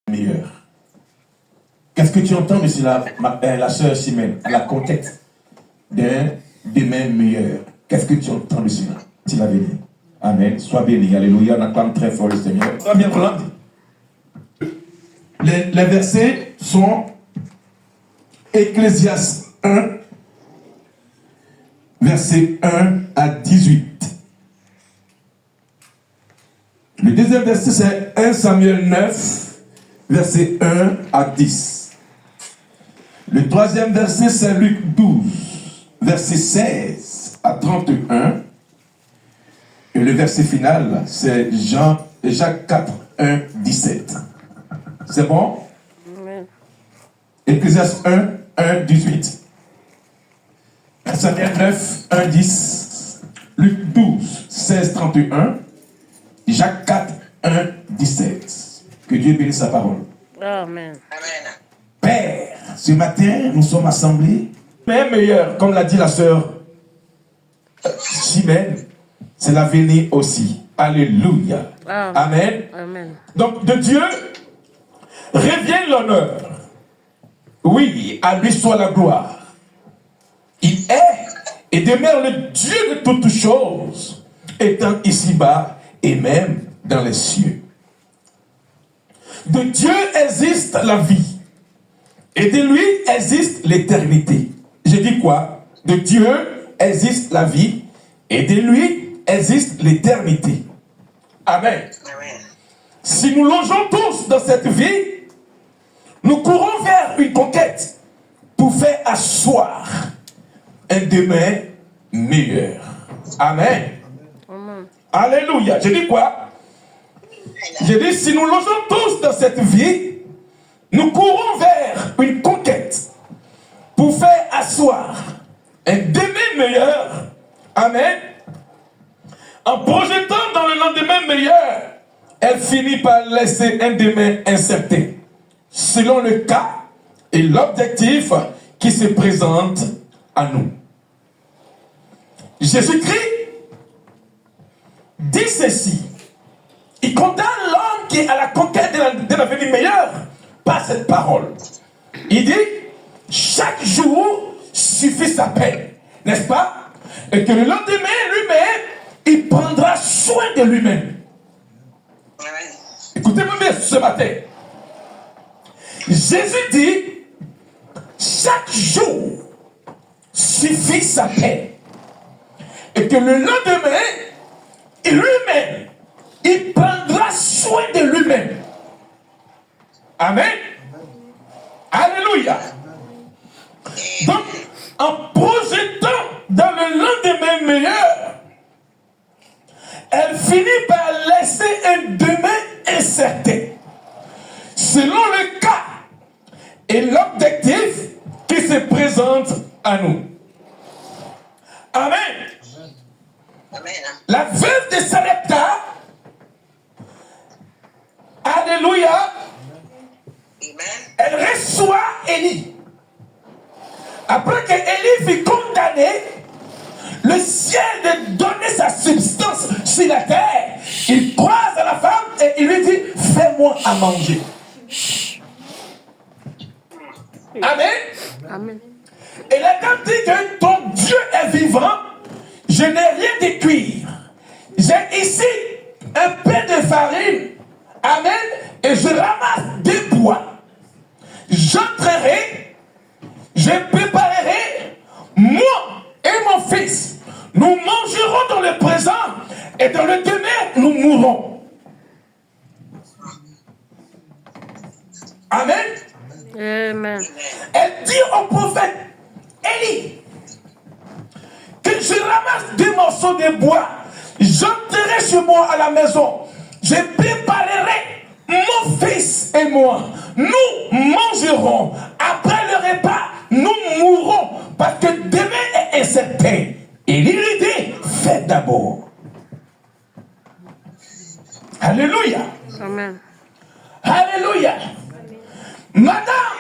meilleur. Qu'est-ce que tu entends de cela, la sœur Simène, à la conquête d'un demain meilleur? Qu'est-ce que tu entends de cela? Il a béni. Amen. Sois béni. Alléluia. On acclame très fort le Seigneur. Sois bien volante. Les versets sont Ecclésiaste 1, verset 1 à 18. Le deuxième verset, c'est 1 Samuel 9, verset 1 à 10. Le troisième verset, c'est Luc 12, verset 16 à 31. Et le verset final, c'est Jacques 4, 1, 17. C'est bon? Oui. Ecclésiaste 1, 1, 18. Samuel 9, 1, 10. Luc 12, 16, 31. Jacques 4, 1, 17. Que Dieu bénisse sa parole. Amen. Père, ce matin, nous sommes assemblés. Mais meilleur, comme l'a dit la sœur Chimène, c'est l'avenir aussi. Alléluia. Amen. Amen. Donc, de Dieu revient l'honneur. Oui, à lui soit la gloire. Il est et demeure le Dieu de toutes choses, étant ici-bas et même dans les cieux. De Dieu existe la vie. Et de lui existe l'éternité. Je dis quoi? De Dieu existe la vie. Et de lui existe l'éternité. Amen. Amen. Si nous longeons tous dans cette vie, nous courons vers une conquête pour faire asseoir un demain meilleur. Amen. Amen. Alléluia. Je dis quoi? Je dis, si nous longeons tous dans cette vie, nous courons vers une conquête pour faire asseoir un demain meilleur. Amen. En projetant dans le lendemain meilleur, elle finit par laisser un demain incertain, selon le cas et l'objectif qui se présente à nous. Jésus-Christ dit ceci. Il condamne l'homme qui est à la conquête de l'avenir meilleur par cette parole. Il dit, chaque jour suffit sa peine, n'est-ce pas? Et que le lendemain lui-même, il prendra soin de lui-même. Écoutez-moi bien ce matin. Jésus dit, chaque jour suffit sa peine. Et que le lendemain, lui-même, il prendra soin de lui-même. Amen. Alléluia. Donc, en projetant dans le lendemain meilleur, elle finit par laisser un demain incertain, selon le cas et l'objectif qui se présente à nous. Amen. Amen. La veuve de Sarepta, alléluia, elle reçoit Élie. Après que Élie fut condamné, le ciel de donner sa substance sur la terre, il croise à la femme et il lui dit, fais-moi à manger. Amen. Amen. Et la dame dit que ton Dieu est vivant, je n'ai rien de cuire. J'ai ici un peu de farine. Amen. Et je ramasse des bois. J'entrerai, je préparerai, moi et mon fils. Nous mangerons dans le présent et dans le demain, nous mourrons. Amen. Amen. Elle dit au prophète Élie que je ramasse des morceaux de bois, j'entrerai chez moi à la maison, je préparerai mon fils et moi, nous mangerons. Après le repas, nous mourrons parce que demain est incertain. Et il lui dit, faites d'abord. Alléluia. Amen. Alléluia. Madame,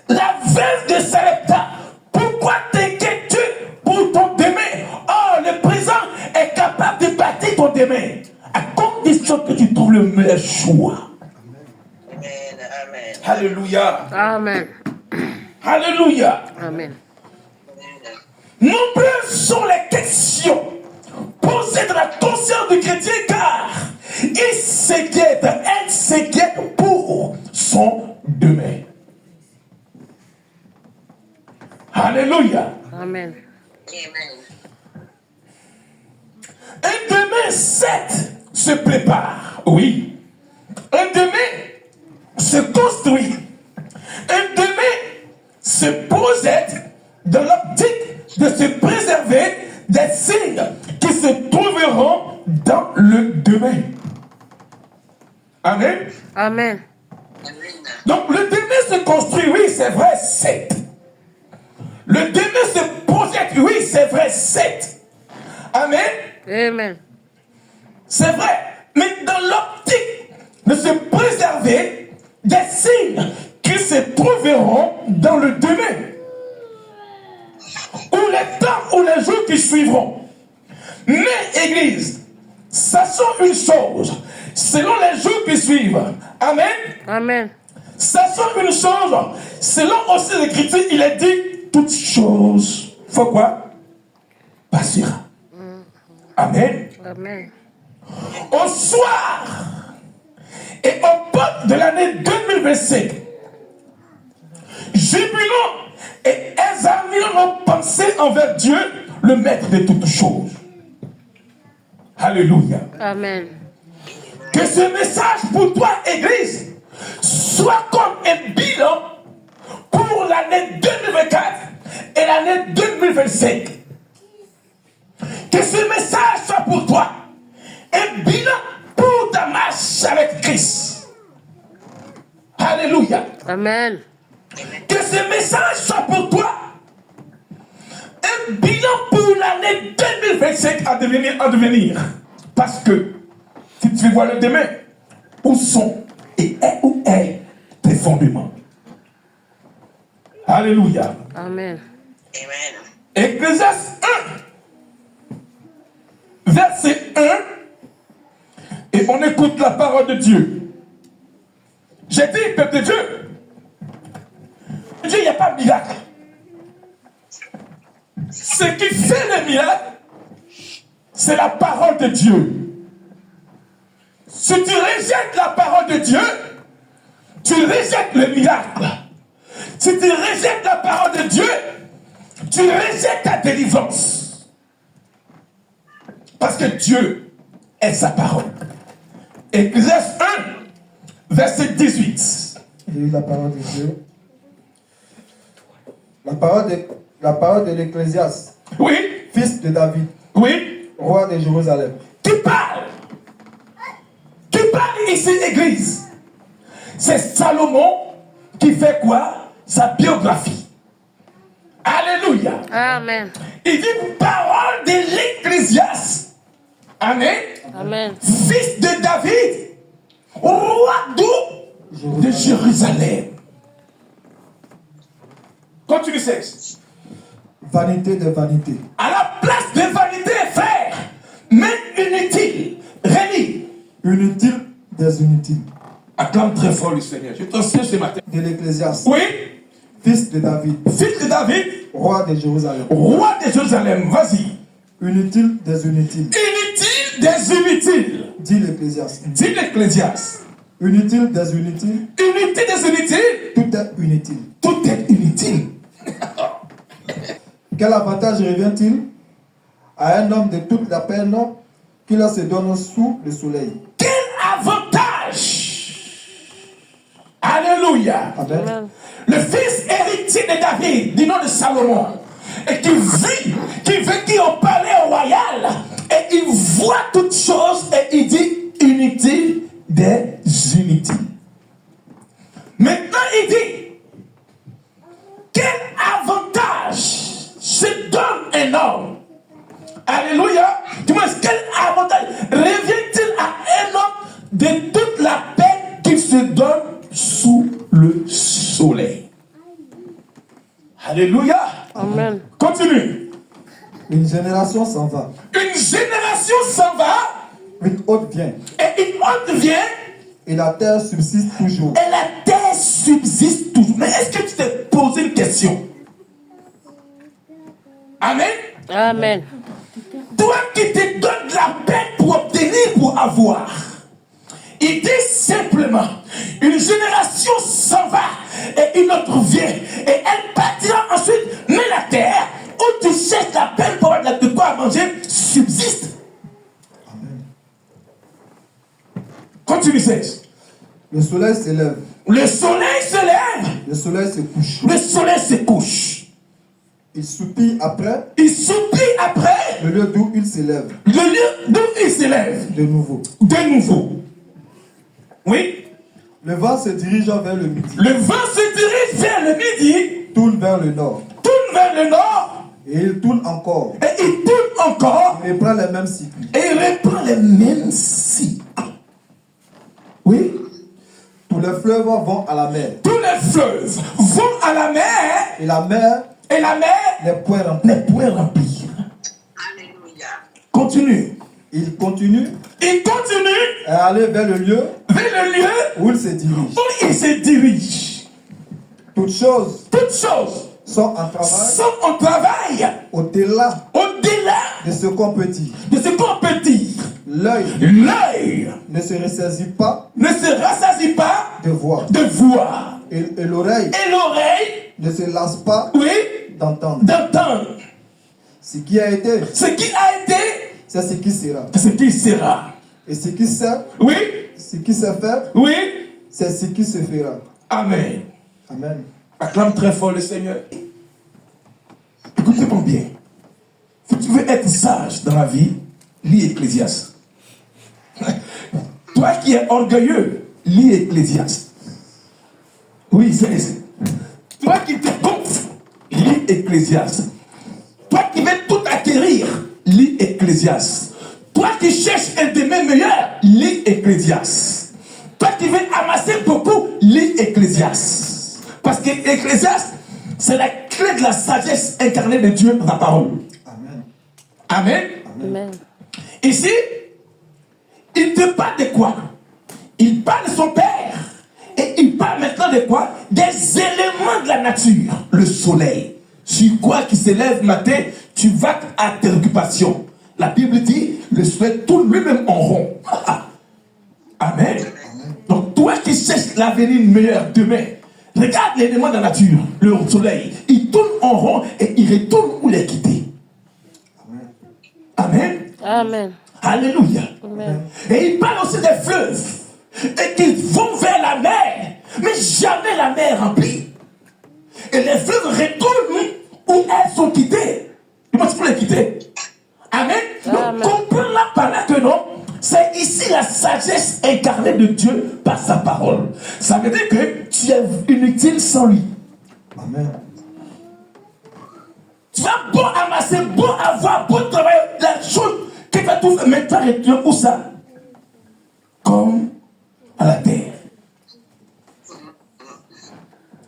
la veuve de Sarepta, pourquoi t'inquiètes-tu pour ton demain? Oh, le présent est capable de bâtir ton demain, à condition que tu trouves le meilleur choix. Amen. Alléluia. Amen. Alléluia. Amen. Nombreuses sont les questions posées dans la conscience du chrétien car il s'inquiète, elle s'inquiète pour son demain. Alléluia. Amen. Un demain, certes, se prépare, oui. Un demain se construit. Un demain se projette dans l'optique de se préserver des signes qui se trouveront dans le demain. Amen. Amen. Donc le demain se construit, oui, c'est vrai, certes. Le demain se projette, oui, c'est vrai, certes. Amen. Amen. C'est vrai, mais dans l'optique de se préserver des signes qui se trouveront dans le demain, ou les temps ou les jours qui suivront. Mais, Église, sachons une chose, selon les jours qui suivent, Amen. Amen. Sachons une chose, selon aussi l'Écriture, il est dit, toutes choses, faut quoi? Passera. Amen. Amen. Au soir et aux portes de l'année 2025, jubilons et examinons nos pensées envers Dieu, le maître de toutes choses. Alléluia. Amen. Que ce message pour toi, Église, soit comme un bilan pour l'année 2024 et l'année 2025. Que ce message soit pour toi un bilan pour ta marche avec Christ. Alléluia. Amen. Que ce message soit pour toi un bilan pour l'année 2025 à devenir. Parce que si tu vois le demain, où sont et où est tes fondements? Alléluia. Amen. Ecclésiaste 1, verset 1, et on écoute la parole de Dieu. J'ai dit, peuple de Dieu, il n'y a pas de miracle. Ce qui fait le miracle, c'est la parole de Dieu. Si tu rejettes la parole de Dieu, tu rejettes le miracle. Si tu rejettes la parole de Dieu, tu rejettes ta délivrance. Parce que Dieu est sa parole. Ecclésiaste 1, verset 18. J'ai eu la parole de Dieu. La parole de l'Ecclésiaste, Oui, fils de David, oui. roi de Jérusalem. Qui parle? Qui parle ici, Église? C'est Salomon qui fait quoi? Sa biographie. Alléluia. Amen. Il dit parole de l'Ecclésiaste. Amen. Amen. Fils de David, roi d'où? De Jérusalem. Continue, sexe. Vanité de vanité. À la place de vanité, frère, mais inutile. Relis. Inutile des inutiles. Acclame très fort le Seigneur. Je t'enseigne ce matin. De l'Ecclésiaste, Oui, fils de David, fils de David, roi de Jérusalem. roi de Jérusalem. Vas-y. Inutile des inutiles. Inutile des inutiles. Dit l'Ecclésiaste. Dit l'Ecclésiaste. Inutile des inutiles. Inutile des inutiles. Tout est inutile. Tout est inutile. Quel avantage revient-il à un homme de toute la peine qu'il se donne sous le soleil? Quel avantage! Alléluia. Amen. Amen. Le fils héritier de David, du nom de Salomon, et qui vécut au palais royal, et il voit toutes choses, et il dit inutile des inutiles. Maintenant, il dit quel avantage se donne un homme? Alléluia. Tu vois, quel avantage revient-il à un homme de toute la peine qu'il se donne sous le soleil? Alléluia. Amen. Continue. Une génération s'en va. Une génération s'en va Une autre vient. et une autre vient Et la terre subsiste toujours. et la terre Amen. Toi qui te donnes la peine pour obtenir, pour avoir. Il dit simplement, une génération s'en va et une autre vient. Et elle partira ensuite, mais la terre où tu cherches la peine pour avoir de quoi manger subsiste. Amen. Continue, 16. Le soleil s'élève. Le soleil se lève. Le soleil se couche. Le soleil se couche. Il soupire après Il s'oublie après le lieu d'où il s'élève. le lieu d'où il s'élève. De nouveau. De nouveau. Oui. Le vent se dirige vers le midi. Le vent se dirige vers le midi, Tourne vers le nord. tourne vers le nord, Et il tourne encore. et il tourne encore, Il reprend les mêmes cycles. et il reprend les mêmes cycles. Oui. Tous les fleuves vont à la mer. Tous les fleuves vont à la mer, Et la mer et la mer n'est point remplie. n'est point remplie. Alléluia. Continue. Il continue Il continue à aller vers le lieu vers le lieu où il se dirige. où il se dirige. Toutes choses Toutes choses sont en travail sont en travail au-delà au-delà de ce qu'on peut dire. de ce qu'on peut dire. L'œil L'œil ne se ressaisit pas ne se rassasie pas de voir. de voir. Et l'oreille Et l'oreille, ne se lasse pas oui, d'entendre. d'entendre. Ce qui a été, Ce qui a été, c'est ce qui sera. ce qui sera. Et ce qui sait, Oui, ce qui sait faire, oui. c'est ce qui se fera. Amen. Amen. Acclame très fort le Seigneur. Écoutez-moi bien. Si tu veux être sage dans la vie, lis Ecclésiaste. Toi qui es orgueilleux, lis Ecclésiaste. Oui, c'est. Toi qui te gonfles, lis Ecclésiaste. Toi qui veux tout acquérir, lis Ecclésiaste. Toi qui cherches un demain meilleur, lis Ecclésiaste. Toi qui veux amasser beaucoup, lis Ecclésiaste. Parce que Ecclésiaste, c'est la clé de la sagesse incarnée de Dieu dans la parole. Amen. Amen. Amen. Ici, il te parle de quoi? Il parle de son Père. Et il parle maintenant de quoi? Des éléments de la nature. Le soleil. Sur quoi qui s'élève matin, tu vas à tes occupations. La Bible dit, le soleil tourne lui-même en rond. Amen. Donc toi qui cherches l'avenir meilleur demain, regarde l'élément de la nature, le soleil. Il tourne en rond et il retourne où il est quitté. Amen. Amen. Alléluia. Amen. Et il parle aussi des fleuves. Et qu'ils vont vers la mer. Mais jamais la mer remplie. Et les fleuves retournent où elles sont quittées. Comment tu peux les quitter? Amen. Amen. Donc comprends là par là que non. C'est ici la sagesse incarnée de Dieu par sa parole. Ça veut dire que tu es inutile sans lui. Amen. Tu vas beau amasser, beau avoir, beau travailler, la chose que tu vas tout faire, mais tu vas retourner où ça? Comme à la terre.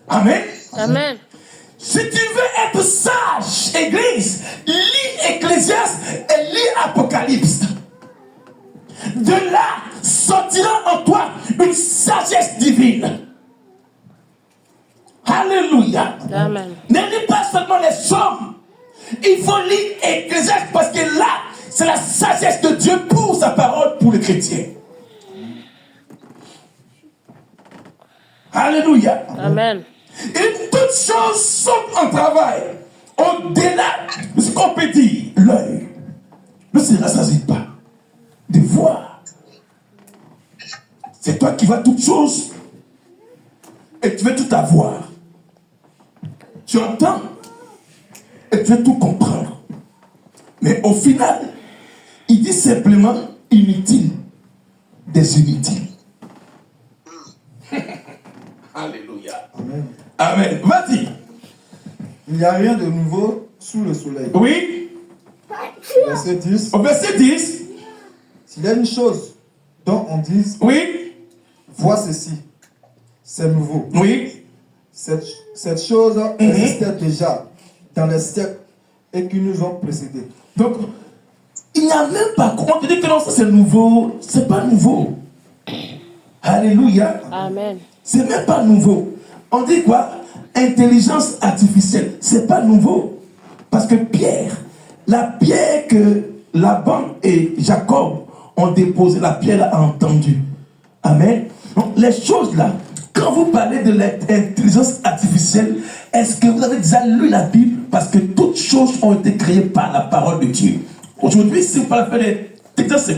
Amen. Amen. Si tu veux être sage, Église, lis Ecclésiaste et lis Apocalypse. De là sortira en toi une sagesse divine. Alléluia. Amen. Ne lis pas seulement les sommes. Il faut lire Ecclésiaste parce que là, c'est la sagesse de Dieu pour sa parole pour les chrétiens. Alléluia. Amen. Et toutes choses sont en travail. Au-delà de ce qu'on peut dire, l'œil ne se rassasie pas de voir. C'est toi qui vois toutes choses et tu veux tout avoir. Tu entends et tu veux tout comprendre. Mais au final, il dit simplement inutile des inutiles. Alléluia. Amen. Amen. Vas-y. Il n'y a rien de nouveau sous le soleil. Oui. Verset 10. Au verset 10. S'il y a une chose dont on dise, Oui. vois ceci, c'est nouveau. Oui. Cette chose existait déjà dans les siècles et qui nous ont précédés. Donc, il n'y a même pas. On te dit que non, ça c'est nouveau. C'est pas nouveau. Alléluia. Amen. C'est même pas nouveau. On dit quoi? Intelligence artificielle. C'est pas nouveau. Parce que Pierre la pierre que Laban et Jacob ont déposée, la pierre a entendu. Amen. Donc, les choses là, quand vous parlez de l'intelligence artificielle, est-ce que vous avez déjà lu la Bible? Parce que toutes choses ont été créées par la parole de Dieu. Aujourd'hui, si vous parlez d'intelligence,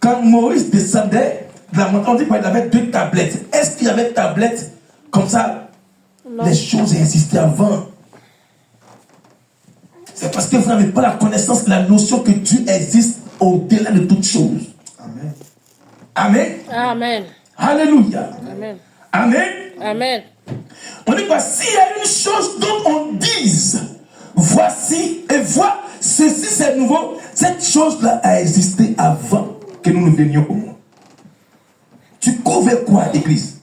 quand Moïse descendait de la montagne, on dit qu'il avait 2 tablettes. Est-ce qu'il y avait tablettes comme ça? Non. Les choses existaient avant. C'est parce que vous n'avez pas la connaissance, la notion que Dieu existe au-delà de toutes choses. Amen. Amen. Amen. Alléluia. Amen. Amen. Amen. On dit quoi? S'il y a une chose dont on dise, voici et vois, ceci c'est nouveau, cette chose-là a existé avant que nous ne venions au monde. Tu couvres quoi, Église?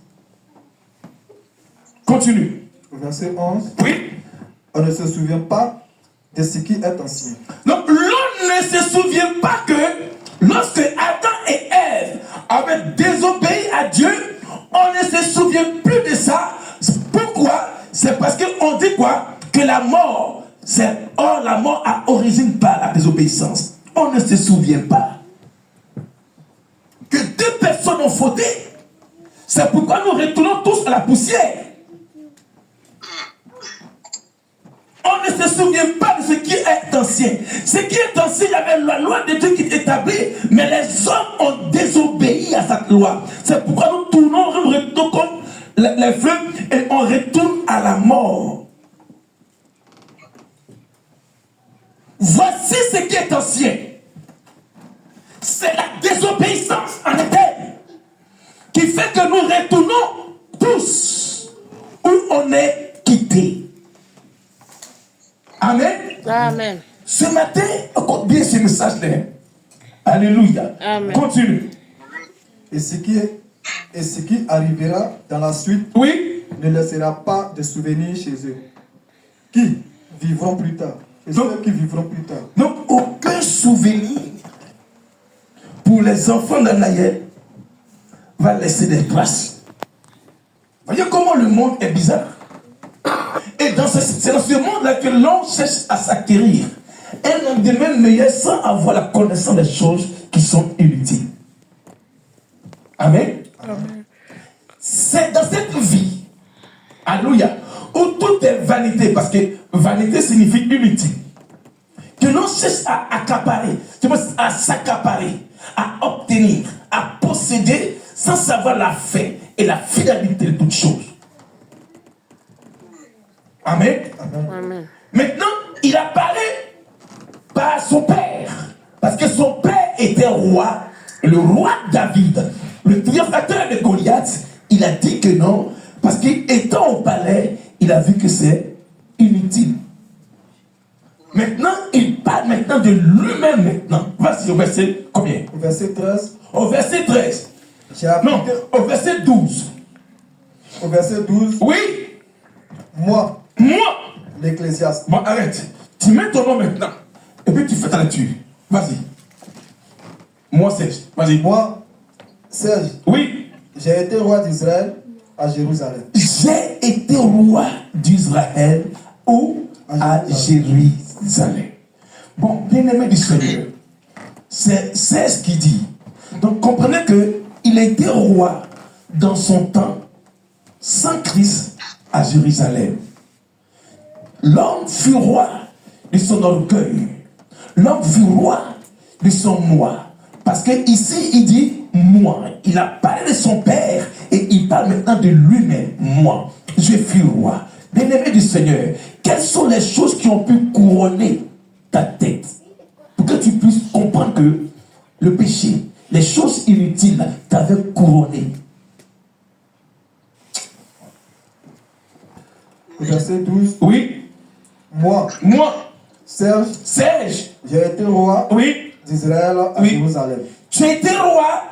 Continue. Verset 11. Oui. On ne se souvient pas de ce qui est ancien. Donc l'on ne se souvient pas que lorsque Adam et Ève avaient désobéi à Dieu, on ne se souvient plus de ça. Pourquoi? C'est parce qu'on dit quoi? Que la mort, la mort a origine par la désobéissance. On ne se souvient pas que 2 personnes ont fauté. C'est pourquoi nous retournons tous à la poussière. On ne se souvient pas de ce qui est ancien. Ce qui est ancien, il y avait la loi de Dieu qui est établie, mais les hommes ont désobéi à cette loi. C'est pourquoi nous tournons, nous retournons comme les fleuves et on retourne à la mort. Voici ce qui est ancien. C'est la désobéissance en elle qui fait que nous retournons tous où on est quitté. Amen. Amen. Ce matin, écoute bien ce message-là. Alléluia. Amen. Continue. Et ce qui arrivera dans la suite Oui. ne laissera pas de souvenirs chez eux, qui vivront plus tard. Et Donc- ceux qui vivront plus tard. Donc, aucun souvenir pour les enfants d'Anaël va laisser des traces. Voyez comment le monde est bizarre. Et c'est dans ce monde-là que l'on cherche à s'acquérir un homme de même meilleur sans avoir la connaissance des choses qui sont inutiles. Amen. C'est dans cette vie, alléluia, où tout est vanité, parce que vanité signifie inutile, que l'on cherche à accaparer, à s'accaparer, à obtenir, à posséder, sans savoir la fin et la fidélité de toutes choses. Amen. Amen. Maintenant, il a parlé par son père, parce que son père était roi, le roi David, le triomphateur de Goliath. Il a dit que non, parce qu'étant au palais, il a vu que c'est inutile. Maintenant, il parle maintenant de lui-même maintenant. Vas-y au verset combien? Au verset 13, Au verset 13. j'ai appliqué, Non, au verset 12. au verset 12, Oui, moi, l'Ecclésiaste, bon, arrête. Tu mets ton nom maintenant. Et puis tu fais ta lecture. Vas-y. Moi, Serge. Vas-y. moi, Serge, Oui. j'ai été roi d'Israël à Jérusalem. J'ai été roi d'Israël ou à Jérusalem. Bon, bien-aimé du Seigneur, c'est ce qu'il dit. Donc comprenez qu'il a été roi dans son temps, sans Christ, à Jérusalem. L'homme fut roi de son orgueil. L'homme fut roi de son moi. Parce que ici, il dit moi. Il a parlé de son père et il parle maintenant de lui-même. Moi, je fus roi. Bien-aimé du Seigneur, quelles sont les choses qui ont pu couronner ta tête pour que tu puisses comprendre que le péché, les choses inutiles, t'avaient couronné. Au verset 12, Oui, moi, Serge, j'ai été roi oui, d'Israël à Oui. Jérusalem. tu étais roi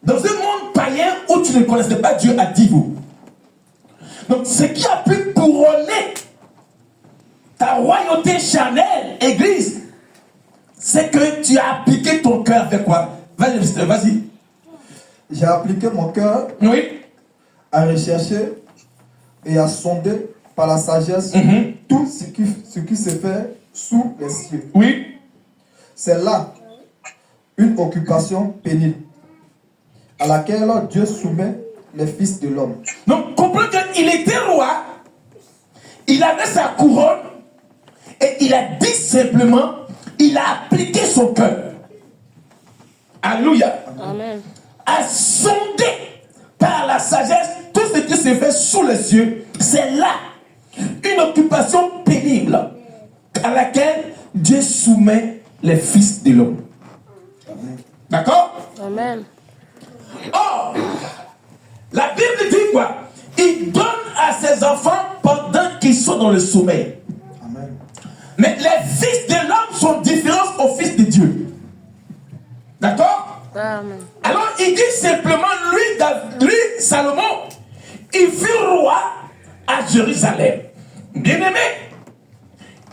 dans un monde païen où tu ne connaissais pas Dieu à niveau. Donc, ce qui a pu couronner ta royauté charnelle, Église, c'est que tu as appliqué ton cœur avec quoi? Vas-y. J'ai appliqué mon cœur Oui, à rechercher et à sonder par la sagesse Mhm. tout ce qui se fait sous les cieux. Oui. C'est là une occupation pénible à laquelle Dieu soumet les fils de l'homme. Donc, comprenez qu'il était roi, il avait sa couronne, et il a dit simplement, il a appliqué son cœur. Alléluia. Amen. À sonder par la sagesse tout ce qui se fait sous les cieux. C'est là une occupation pénible à laquelle Dieu soumet les fils de l'homme. D'accord? Amen. Or, la Bible dit quoi? Il donne à ses enfants pendant qu'ils sont dans le sommeil. Amen. Mais les fils de l'homme sont différents aux fils de Dieu. D'accord? Amen. Alors il dit simplement, lui, Salomon, il fut roi à Jérusalem. Bien-aimé,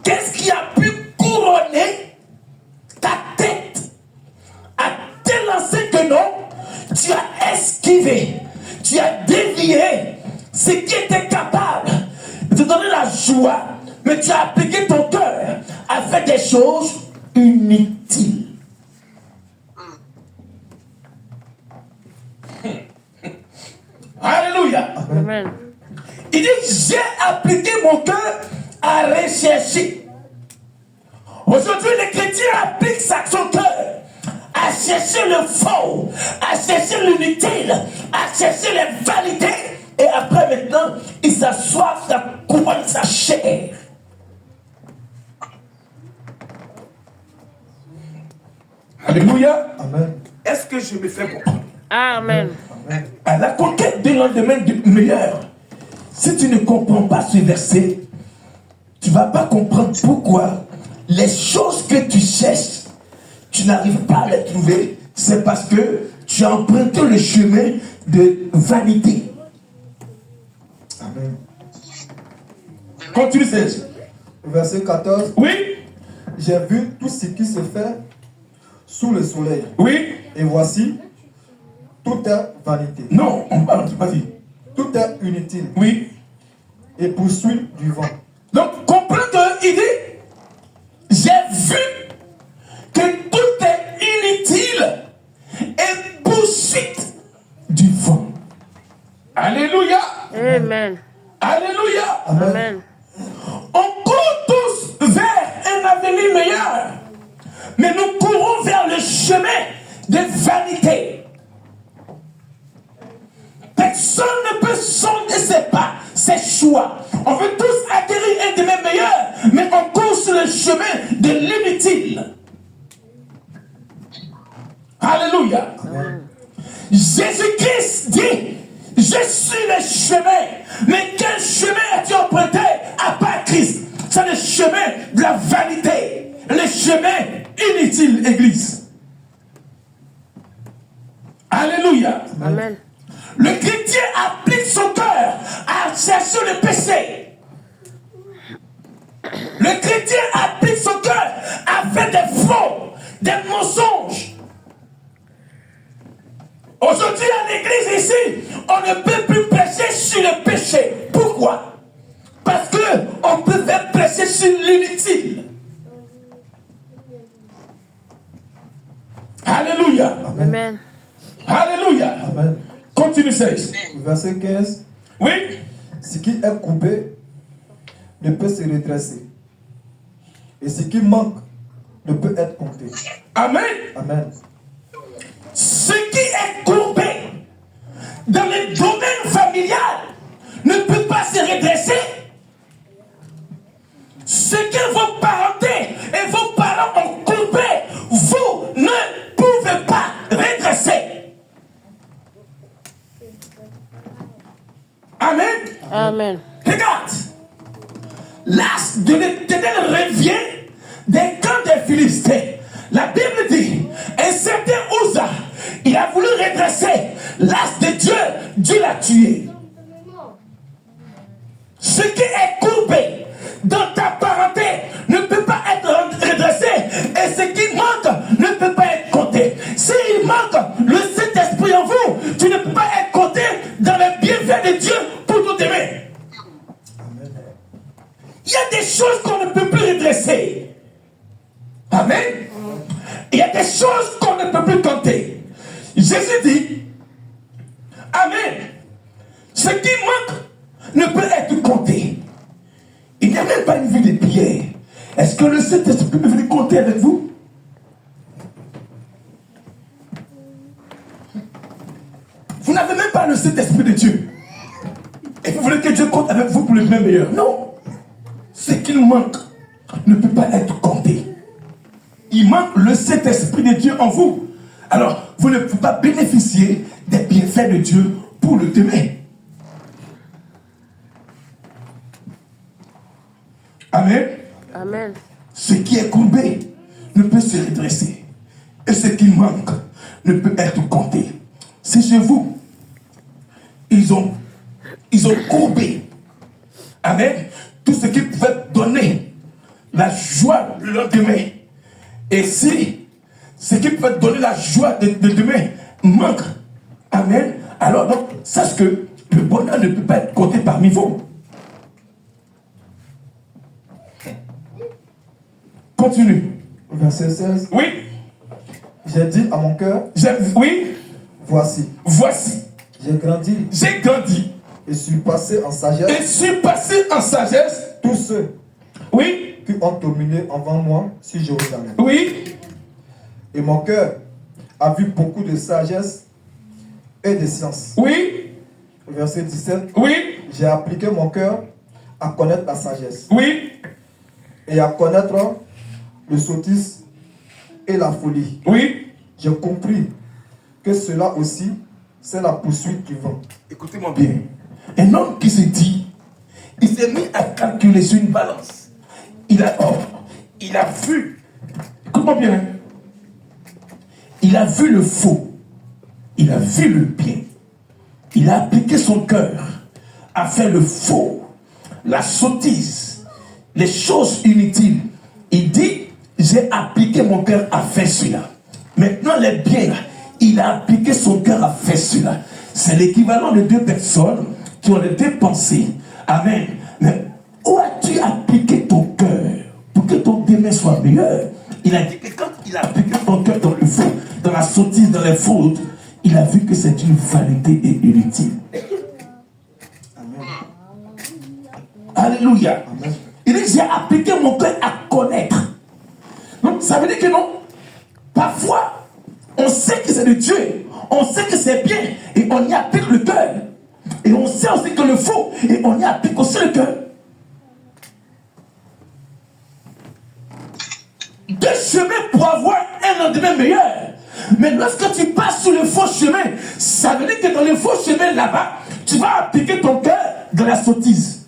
qu'est-ce qui a pu couronner ta tête à tel enseigne que non, tu as esquivé, tu as dévié ce qui était capable de te donner la joie, mais tu as appliqué ton cœur à faire des choses inutiles. Alléluia. Amen. Il dit, j'ai appliqué mon cœur à rechercher. Aujourd'hui, les chrétiens appliquent son cœur à chercher le faux, à chercher l'inutile, à chercher les vanités. Et après, maintenant, ils s'assoient sur la couronne de sa chair. Alléluia. Amen. Est-ce que je me fais comprendre? Amen. Amen. À la conquête d'un lendemain meilleur, si tu ne comprends pas ce verset, tu ne vas pas comprendre pourquoi les choses que tu cherches, tu n'arrives pas à les trouver. C'est parce que tu as emprunté le chemin de vanité. Amen. Continue, Serge. Verset 14. Oui, J'ai vu tout ce qui se fait sous le soleil. oui, Et voici, tout est vanité. non, on parle, vas-y. Tout est inutile Oui. et poursuit du vent. Donc, comprends qu'il dit, j'ai vu que tout est inutile et poursuite du vent. Alléluia. Amen. Alléluia. Amen. On court tous vers un avenir meilleur, mais nous courons vers le chemin de vanité. Personne ne peut sonder ses pas, ses choix. On veut tous acquérir un demain meilleur, mais on court sur le chemin de l'inutile. Alléluia. Jésus-Christ dit, je suis le chemin. Mais quel chemin as-tu emprunté à part Christ? C'est le chemin de la vanité, le chemin inutile, Église. Alléluia. Amen. Le chrétien applique son cœur à chercher le péché. Le chrétien applique son cœur à faire des faux, des mensonges. Aujourd'hui, à l'église ici, on ne peut plus prêcher sur le péché. Pourquoi? Parce qu'on peut faire prêcher sur l'inutile. Alléluia. Amen. Alléluia. Amen. Continue, Serge. Verset 15. Oui. Ce qui est coupé ne peut se redresser. Et ce qui manque ne peut être compté. Amen. Amen. Ce qui est courbé dans le domaine familial ne peut pas se redresser. Ce que vos parentés et vos parents ont courbé, vous ne pouvez pas redresser. Amen. Amen. Regarde, l'as de l'Éternel revient des camps des Philistins. La Bible dit, un certain Uza, il a voulu redresser l'as de Dieu, Dieu l'a tué. Ce qui est courbé dans ta parenté ne peut pas être redressé, et ce qui manque ne peut pas être compté. S'il manque le Saint-Esprit en vous, tu ne peux pas être compté dans les bienfaits de Dieu pour tout aimer. Il y a des choses qu'on ne peut plus redresser. Amen. Il y a des choses qu'on ne peut plus compter. Jésus dit, Amen. Ce qui manque ne peut être compté. Il n'y a même pas une vie de Pierre. Est-ce que le Saint-Esprit peut venir compter avec vous? Vous n'avez même pas le Saint-Esprit de Dieu. Et vous voulez que Dieu compte avec vous pour le bien meilleur. Non. Ce qu'il manque ne peut pas être compté. Il manque le Saint-Esprit de Dieu en vous. Alors, vous ne pouvez pas bénéficier des bienfaits de Dieu pour le demain. Amen. Amen. Ce qui est courbé ne peut se redresser. Et ce qui manque ne peut être compté. C'est chez vous. Ils ont courbé. Amen. Tout ce qui pouvait donner la joie le lendemain. Et si ce qui peut donner la joie de demain manque, amen, alors donc, sache que le bonheur ne peut pas être compté parmi vous. Continue. Verset 16. Oui. J'ai dit à mon cœur, Oui. voici, j'ai grandi et suis passé en sagesse. Tous ceux Oui. qui ont dominé avant moi sur Jérusalem. Oui. Et mon cœur a vu beaucoup de sagesse et de science. Oui. Verset 17. Oui. J'ai appliqué mon cœur à connaître la sagesse. Oui. Et à connaître le sottise et la folie. Oui. J'ai compris que cela aussi, c'est la poursuite du vent. Écoutez-moi bien. Un homme qui se dit, il s'est mis à calculer sur une balance. Il a vu, écoute-moi bien, il a vu le faux, il a vu le bien. Il a appliqué son cœur à faire le faux, la sottise, les choses inutiles. Il dit, j'ai appliqué mon cœur à faire cela. Maintenant, les biens, il a appliqué son cœur à faire cela. C'est l'équivalent de deux personnes qui ont été pensées. Amen. Mais où as-tu appliqué ton cœur pour que ton demain soit meilleur? Il a dit que quand il a appliqué ton cœur dans le faux, dans la sottise, dans les fautes, il a vu que c'est une vanité et inutile. Amen. Alléluia. Amen. Il dit, j'ai appliqué mon cœur à connaître. Donc, ça veut dire que non. Parfois, on sait que c'est de Dieu. On sait que c'est bien. Et on y applique le cœur. Et on sait aussi que le faux. Et on y applique aussi le cœur. Deux chemins pour avoir un lendemain meilleur. Mais lorsque tu passes sur le faux chemin, ça veut dire que dans le faux chemin là-bas, tu vas appliquer ton cœur dans la sottise.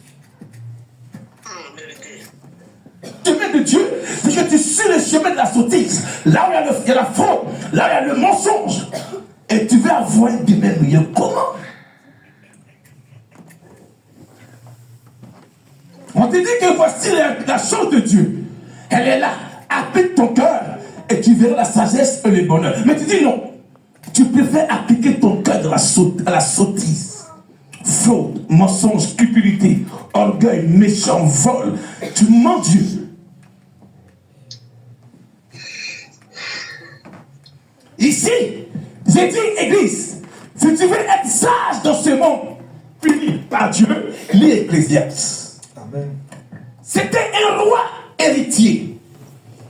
Le chemin de Dieu, c'est que tu suis le chemin de la sottise. Là où il y a la fraude, là où il y a le mensonge. Et tu vas avoir un demain meilleur. Comment? On te dit que voici la chose de Dieu. Elle est là. Applique ton cœur et tu verras la sagesse et le bonheur. Mais tu dis non. Tu préfères appliquer ton cœur à la sottise. Fraude, mensonge, cupidité, orgueil, méchant, vol. Tu mens Dieu. Ici, j'ai dit, Église, si tu veux être sage dans ce monde, puni par Dieu, lis Ecclésiaste. Amen. C'était un roi héritier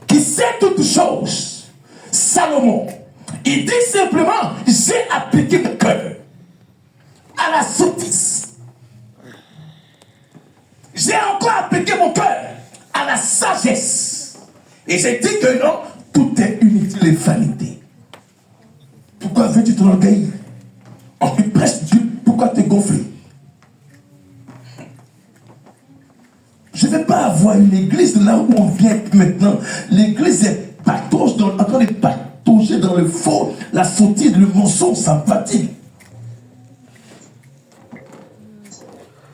qui sait toutes choses. Salomon, il dit simplement, j'ai appliqué mon cœur à la sottise. J'ai encore appliqué mon cœur à la sagesse. Et j'ai dit que non, tout est inutile et vanité. Pourquoi veux-tu t'orgueillir? On te presse Dieu, pourquoi te gonfler? Je ne vais pas avoir une église là où on vient maintenant. L'église est en train de patauger dans le faux, la sottise, le mensonge, ça me fatigue.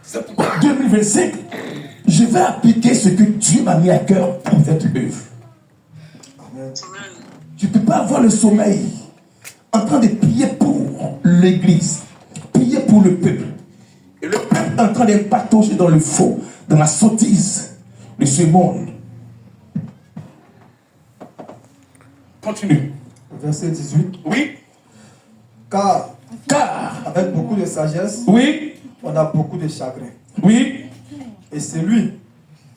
C'est pourquoi 2025, je vais appliquer ce que Dieu m'a mis à cœur pour cette œuvre. Amen. Tu ne peux pas avoir le sommeil en train de prier pour l'église, prier pour le peuple. Et le peuple est en train de patauger dans le faux, dans la sottise. de ce monde. Continue. Verset 18. Oui. Car Car, avec beaucoup de sagesse, oui, on a beaucoup de chagrin. oui, Et celui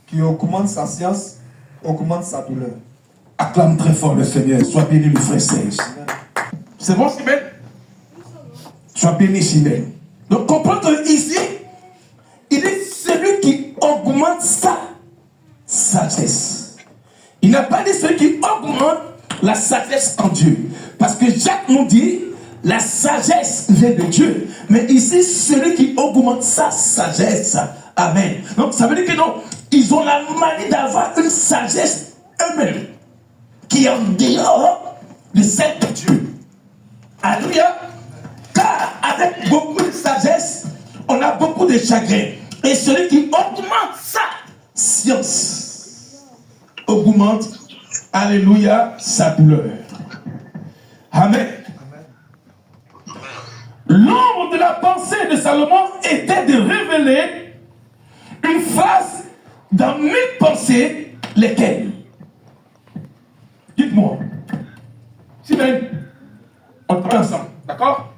qui augmente sa science augmente sa douleur. acclame très fort le Seigneur. Sois béni, le frère Serge. C'est bon, Simène? Sois béni, Simène. Donc, comprends que ici, il est celui qui augmente sa sagesse. Il n'a pas dit celui qui augmente la sagesse en Dieu. Parce que Jacques nous dit, la sagesse vient de Dieu. Mais ici, celui qui augmente sa sagesse. Amen. Donc, ça veut dire que non, ils ont la manie d'avoir une sagesse eux-mêmes, qui est en dehors de celle de Dieu. Alléluia. Car avec beaucoup de sagesse, on a beaucoup de chagrin. Et celui qui augmente sa science augmente, alléluia, sa douleur. Amen. L'ombre de la pensée de Salomon était de révéler une phrase dans 1000 pensées, lesquelles? Dites-moi. Simène, on travaille ensemble, d'accord?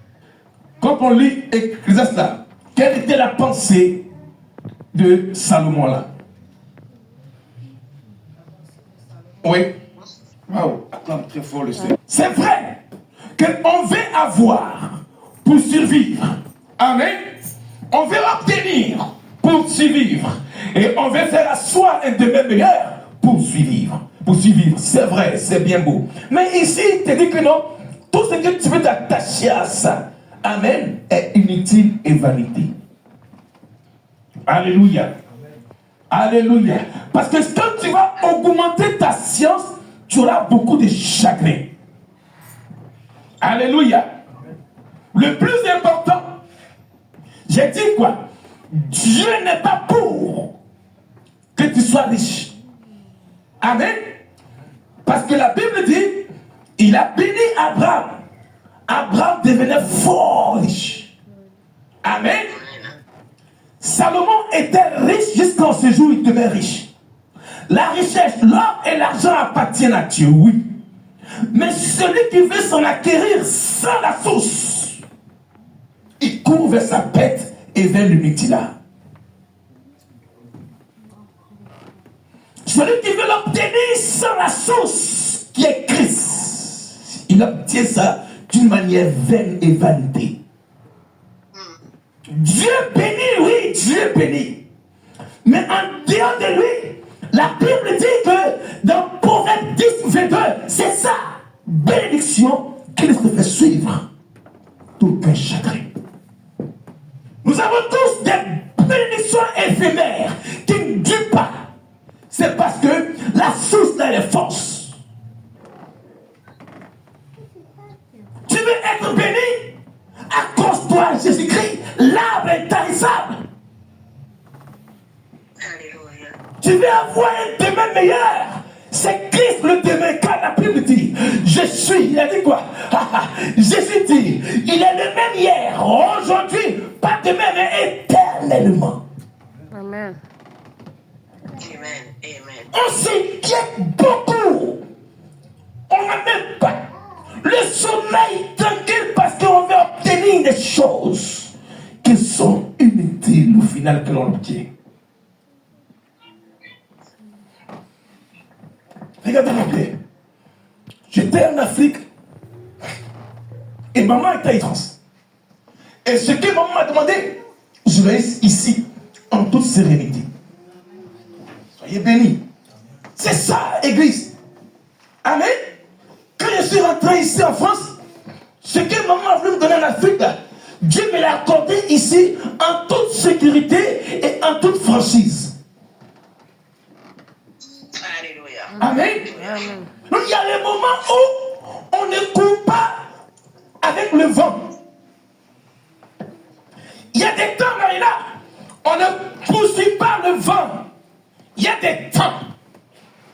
Quand on lit Ecclésiaste là, quelle était la pensée de Salomon là? Oui. Waouh, acclame très fort le Seigneur. C'est vrai qu'on veut avoir pour survivre. Amen. On veut obtenir pour survivre. Et on veut faire à soi un demain meilleur pour survivre. Pour survivre. C'est vrai, c'est bien beau. Mais ici, il te dit que non, tout ce que tu veux t'attacher à ça, amen, est inutile et vanité. Alléluia. Alléluia. Parce que quand tu vas augmenter ta science, tu auras beaucoup de chagrin. Alléluia. Le plus important, j'ai dit quoi? Dieu n'est pas pour que tu sois riche. Amen. Parce que la Bible dit, il a béni Abraham. Abraham devenait fort riche. Amen. Salomon était riche jusqu'en ce jour où il devenait riche. La richesse, l'or et l'argent appartiennent à Dieu, oui. Mais celui qui veut s'en acquérir sans la source, il court vers sa pète et vers l'unitila. Celui qui veut l'obtenir sans la source, qui est Christ, il obtient ça d'une manière vaine et vanité. Dieu bénit, oui, Dieu bénit. Mais en dehors de lui, la Bible dit que dans Proverbe 10, 22, c'est ça, bénédiction qui nous fait suivre tout un chagrin. Nous avons tous des bénédictions éphémères qui ne durent pas. C'est parce que la source là est fausse. Tu veux être béni? Accroche-toi à Jésus-Christ, l'arbre est tarissable. Alléluia. Tu veux avoir un demain meilleur. C'est Christ le demain, car la Bible dit, je suis, il a dit quoi? Jésus dit, il est le même hier, aujourd'hui, pas demain, mais éternellement. Amen. Amen. Amen. On s'inquiète beaucoup. On n'a même pas le sommeil tranquille parce qu'on veut obtenir des choses qui sont inutiles au final que l'on obtient. Regardez-moi bien. J'étais en Afrique et maman était en France. Et ce que maman m'a demandé, je reste ici en toute sérénité. Soyez bénis. C'est ça, Église. Amen. Quand je suis rentré ici en France, ce que maman a voulu me donner en Afrique, Dieu me l'a accordé ici en toute sécurité et en toute franchise. Alléluia. Amen. Amen. Donc il y a des moments où on ne court pas avec le vent. Il y a des temps, Marina, on ne poursuit pas le vent. Il y a des temps,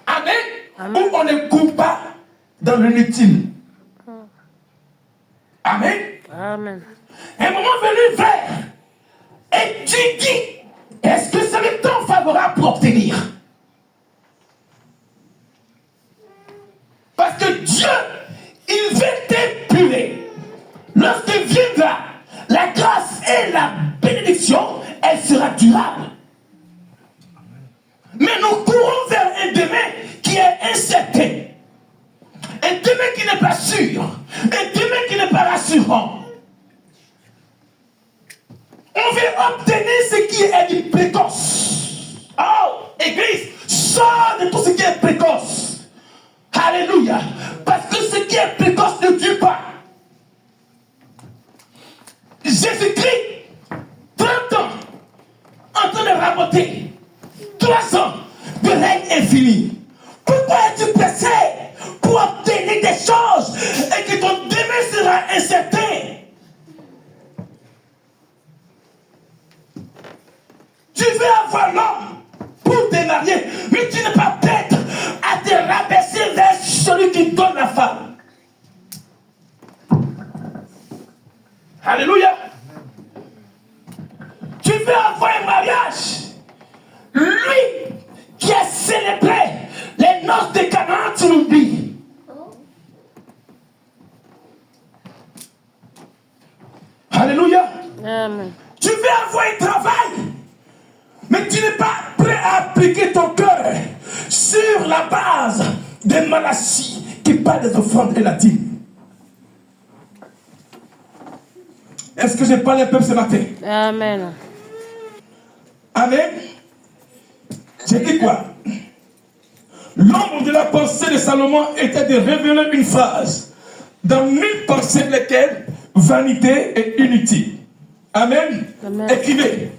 amen, Amen. où on ne court pas dans l'inutile. Amen. Amen. Un moment venu, frère, et tu dis, est-ce que c'est le temps favorable pour obtenir? bénédiction, elle sera durable. Mais nous courons vers un demain qui est incertain. Un demain qui n'est pas sûr. Un demain qui n'est pas rassurant. On veut obtenir ce qui est du précoce. Oh, Église, sors de tout ce qui est précoce. Alléluia. Parce que ce qui est précoce ne dure pas. Jésus-Christ, 30 ans, en train de raboter 3 ans de règne infini. Pourquoi es-tu pressé pour obtenir des choses et que ton demain sera incertain? Tu veux avoir l'homme pour te marier, mais tu n'es pas prête à te rabaisser vers celui qui donne la femme. Alléluia. Tu veux avoir un mariage. Lui qui a célébré les noces de Canaan, tu l'oublies. Alléluia. Amen. Tu veux avoir un travail, mais tu n'es pas prêt à appliquer ton cœur sur la base des Malachies qui parlent des offrandes et la dîme. Est-ce que je parle un peu ce matin? Amen. Amen. J'ai dit quoi? L'ombre de la pensée de Salomon était de révéler une phrase dans 1000 pensées lesquelles vanité est inutile. Amen. Amen. Écrivez.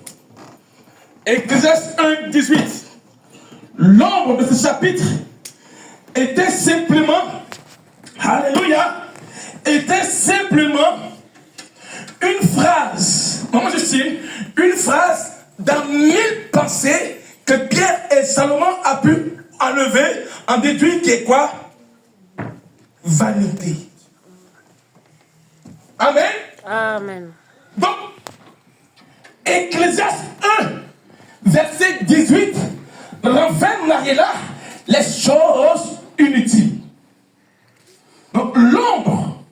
Ecclésiaste 1, 18. L'ombre de ce chapitre était simplement, alléluia, était simplement une phrase, maman Justine, une phrase dans 1000 pensées que Pierre et Salomon a pu enlever, en déduire qui est quoi? Vanité. Amen. Amen. Donc, Ecclésiaste 1, verset 18, renferme là les choses inutiles. Donc, l'ombre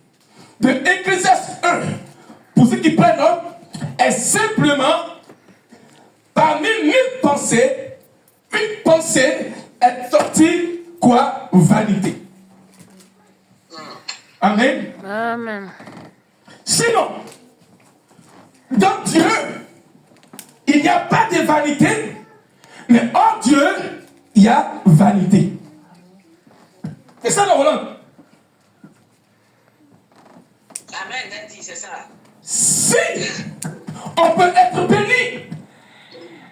de Ecclésiaste 1, pour ceux qui prennent note, est simplement parmi 1000 pensées, une pensée est sortie quoi? Vanité. Amen. Amen. Sinon, dans Dieu, il n'y a pas de vanité, mais hors Dieu, il y a vanité. C'est ça, Roland. Amen, Daddy, c'est ça. Si on peut être béni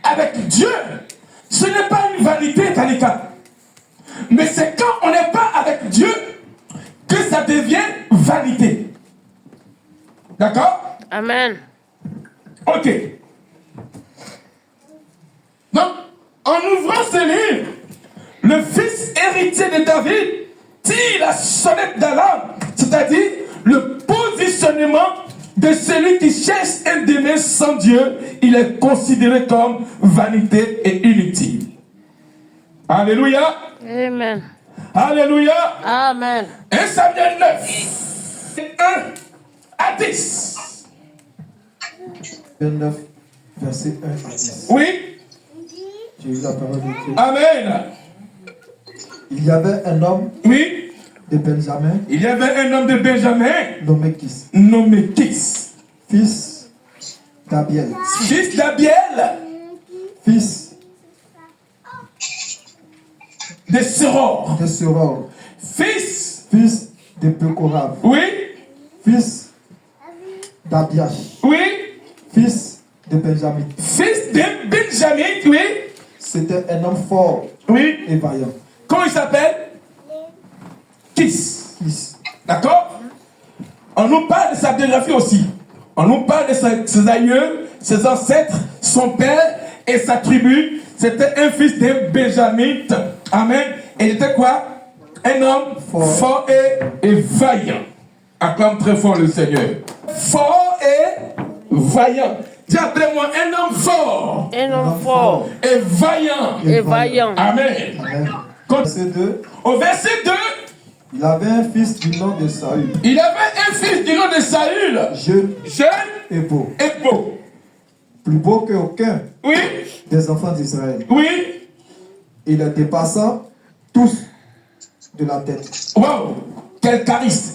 avec Dieu, ce n'est pas une vanité, Tanika. Mais c'est quand on n'est pas avec Dieu que ça devient vanité. D'accord? Amen. Ok. Donc, en ouvrant ce livre, le fils héritier de David tire la sonnette d'alarme, c'est-à-dire le positionnement de celui qui cherche un demain sans Dieu, il est considéré comme vanité et inutile. Alléluia. Amen. Alléluia. Amen. 1 Samuel 9, 1 à 10. 29, verset 1 à 10. Oui. J'ai eu la parole de Dieu. Amen. Il y avait un homme Oui. de Benjamin Il y avait un homme de Benjamin nommé Kis, nommé Kis, fils d'Abiel, fils d'Abiel, fils de Séror, de Soror, fils, fils de Pekorav, oui, fils d'Abiash, oui, fils de Benjamin. fils de Benjamin, oui, C'était un homme fort oui. et vaillant. Comment il s'appelle? Kis. Kis. D'accord? On nous parle de sa biographie aussi. On nous parle de ses aïeux, ses ancêtres, son père et sa tribu. C'était un fils de Benjamin. Amen. Et il était quoi? Un homme fort et vaillant. Acclame très fort le Seigneur. Fort et vaillant. Dis après moi, un homme fort Un homme fort et vaillant. et vaillant. Amen. Amen. Verset 2. Au verset 2, Il avait un fils du nom de Saül, il avait un fils du nom de Saül, jeune jeune et beau. et beau. plus beau qu'aucun Oui, des enfants d'Israël. oui. Il les dépassa tous de la tête. Wow, quel charisme.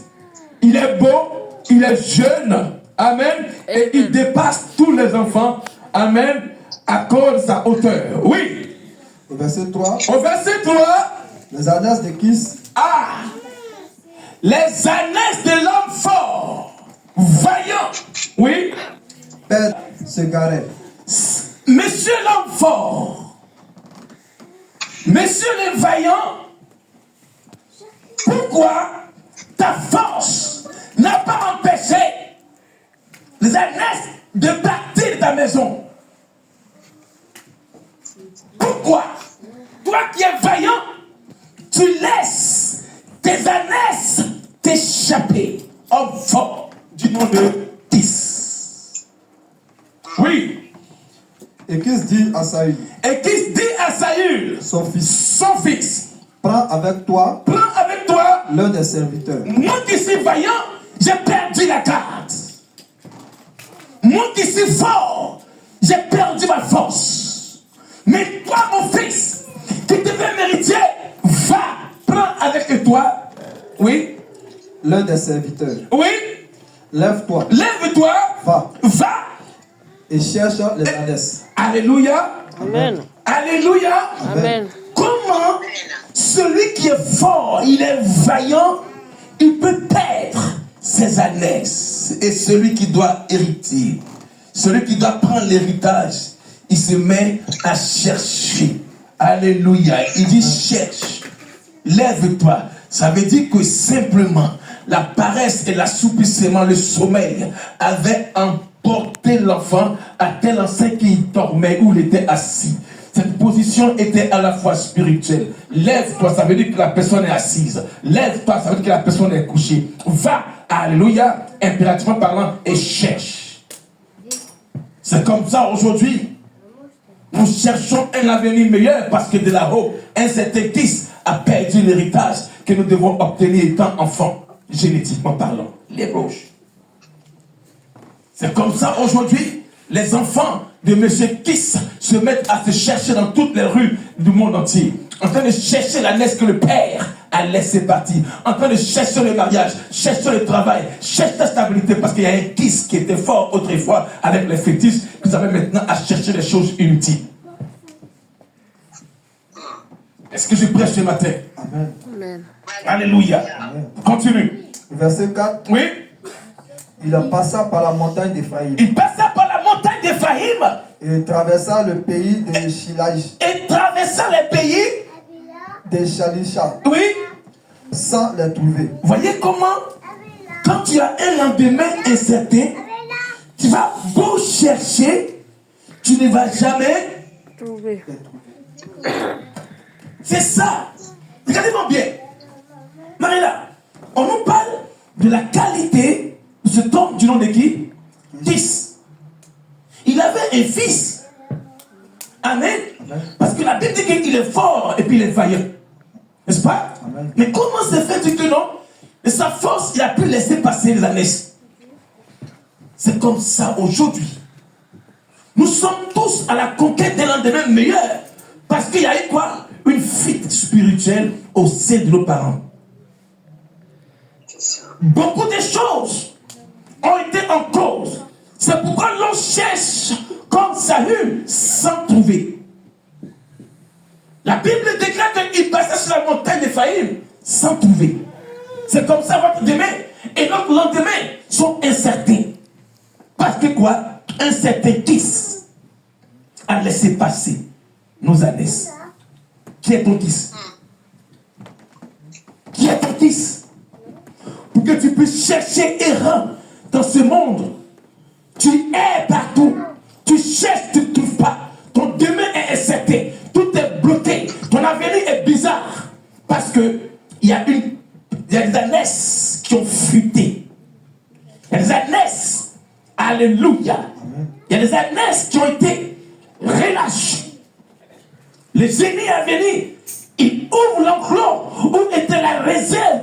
Il est beau, il est jeune. Amen. Et il dépasse tous les enfants. Amen. À cause de sa hauteur. Oui. Au verset 3, Au verset 3. les ânesses de Kis Ah. Les ânesses de l'homme fort. Vaillant. Oui. perdent se garaient. Monsieur l'homme fort. Messieurs les vaillants. Pourquoi ta force n'a pas empêché les ânesses de partir de ta maison? Pourquoi? Toi qui es vaillant, tu laisses tes ânesses t'échapper. Homme fort du nom de Kis. Oui. Et Kis dit à Saül, Et Kis dit à Saül, son fils, son fils, prends avec toi prends avec toi, l'un des serviteurs. moi qui suis vaillant, j'ai perdu la carte. Moi qui suis fort, j'ai perdu ma force. Mais toi, mon fils, qui devais mériter, va, prends avec toi. Oui, L'un des serviteurs. oui, Lève-toi, lève-toi, va va. et cherche les ânesses. Alléluia, Amen. alléluia. Amen. Comment celui qui est fort, il est vaillant, il peut perdre ses ânesses. Et celui qui doit hériter, celui qui doit prendre l'héritage, il se met à chercher. Alléluia. Il dit cherche, lève-toi. Ça veut dire que simplement la paresse et l'assouplissement, le sommeil avait emporté l'enfant à tel enseigne qu'il dormait où il était assis. Cette position était à la fois spirituelle. Lève-toi, ça veut dire que la personne est assise. Lève-toi, ça veut dire que la personne est couchée. Va, alléluia, impérativement parlant, et cherche. C'est comme ça aujourd'hui. Nous cherchons un avenir meilleur parce que de là-haut, un certain fils a perdu l'héritage que nous devons obtenir étant enfants, génétiquement parlant. Les roches. C'est comme ça aujourd'hui, les enfants de M. Kiss se mettent à se chercher dans toutes les rues du monde entier. En train de chercher la naissance que le père a laissé partir. En train de chercher le mariage, chercher le travail, chercher la stabilité. Parce qu'il y a un Kiss qui était fort autrefois avec les fétiches. Vous avez maintenant à chercher les choses inutiles. Est-ce que je prêche ce matin? Amen. Amen. Alléluia. Amen. Continue. Verset 4, Oui. il passa par la montagne d'Éphraïm Il passa par la montagne d'Éphraïm et traversa le pays de Shilaj, et traversa les pays. de Shalisha, Oui. sans les trouver. Voyez comment, quand tu as un lendemain incertain, tu vas beau chercher, tu ne vas jamais. Trouvé. C'est ça. Regardez-moi bien. Marina, on nous parle de la qualité de cet homme du nom de qui? Fils. Il avait un fils. Amen. Parce que la Bible dit qu'il est fort et puis il est vaillant. N'est-ce pas? Amen. Mais comment se fait-il que non? De sa force, il a pu laisser passer les années. C'est comme ça aujourd'hui. Nous sommes tous à la conquête d'un lendemain meilleur. Parce qu'il y a eu quoi? Une fuite spirituelle au sein de nos parents. Beaucoup de choses ont été en cause. C'est pourquoi l'on cherche comme Saül sans trouver. La Bible déclare qu'il passait sur la montagne d'Éphraïm sans trouver. C'est comme ça votre demain et notre lendemain sont incertains. Parce que quoi? Un certain Kiss a laissé passer nos années. Qui est ton Kiss? Qui est ton Kiss? Pour que tu puisses chercher errant dans ce monde. Tu es partout. Tu cherches, tu ne trouves pas. Ton demain est incertain. Tout est bloqué. Ton avenir est bizarre. Parce que il y a des ânesses qui ont fuité. Il y a des ânesses. Alléluia. Il y a des ânesses qui ont été relâchées. Le génie à venir, il ouvre l'enclos où était la réserve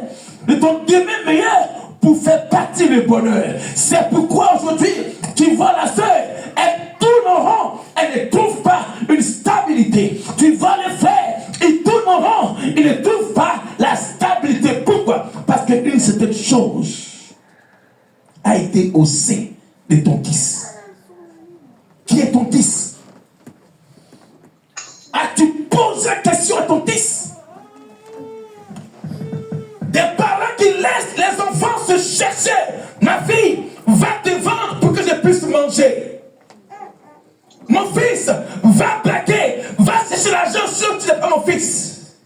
de ton demain meilleur pour faire partie du bonheur. C'est pourquoi aujourd'hui, tu vois la sœur, elle tourne en été au sein de ton fils. Qui est ton fils? As-tu posé la question à ton fils? Des parents qui laissent les enfants se chercher. Ma fille, va te vendre pour que je puisse manger. Mon fils, va braquer, va chercher l'argent sûr que tu n'es pas mon fils.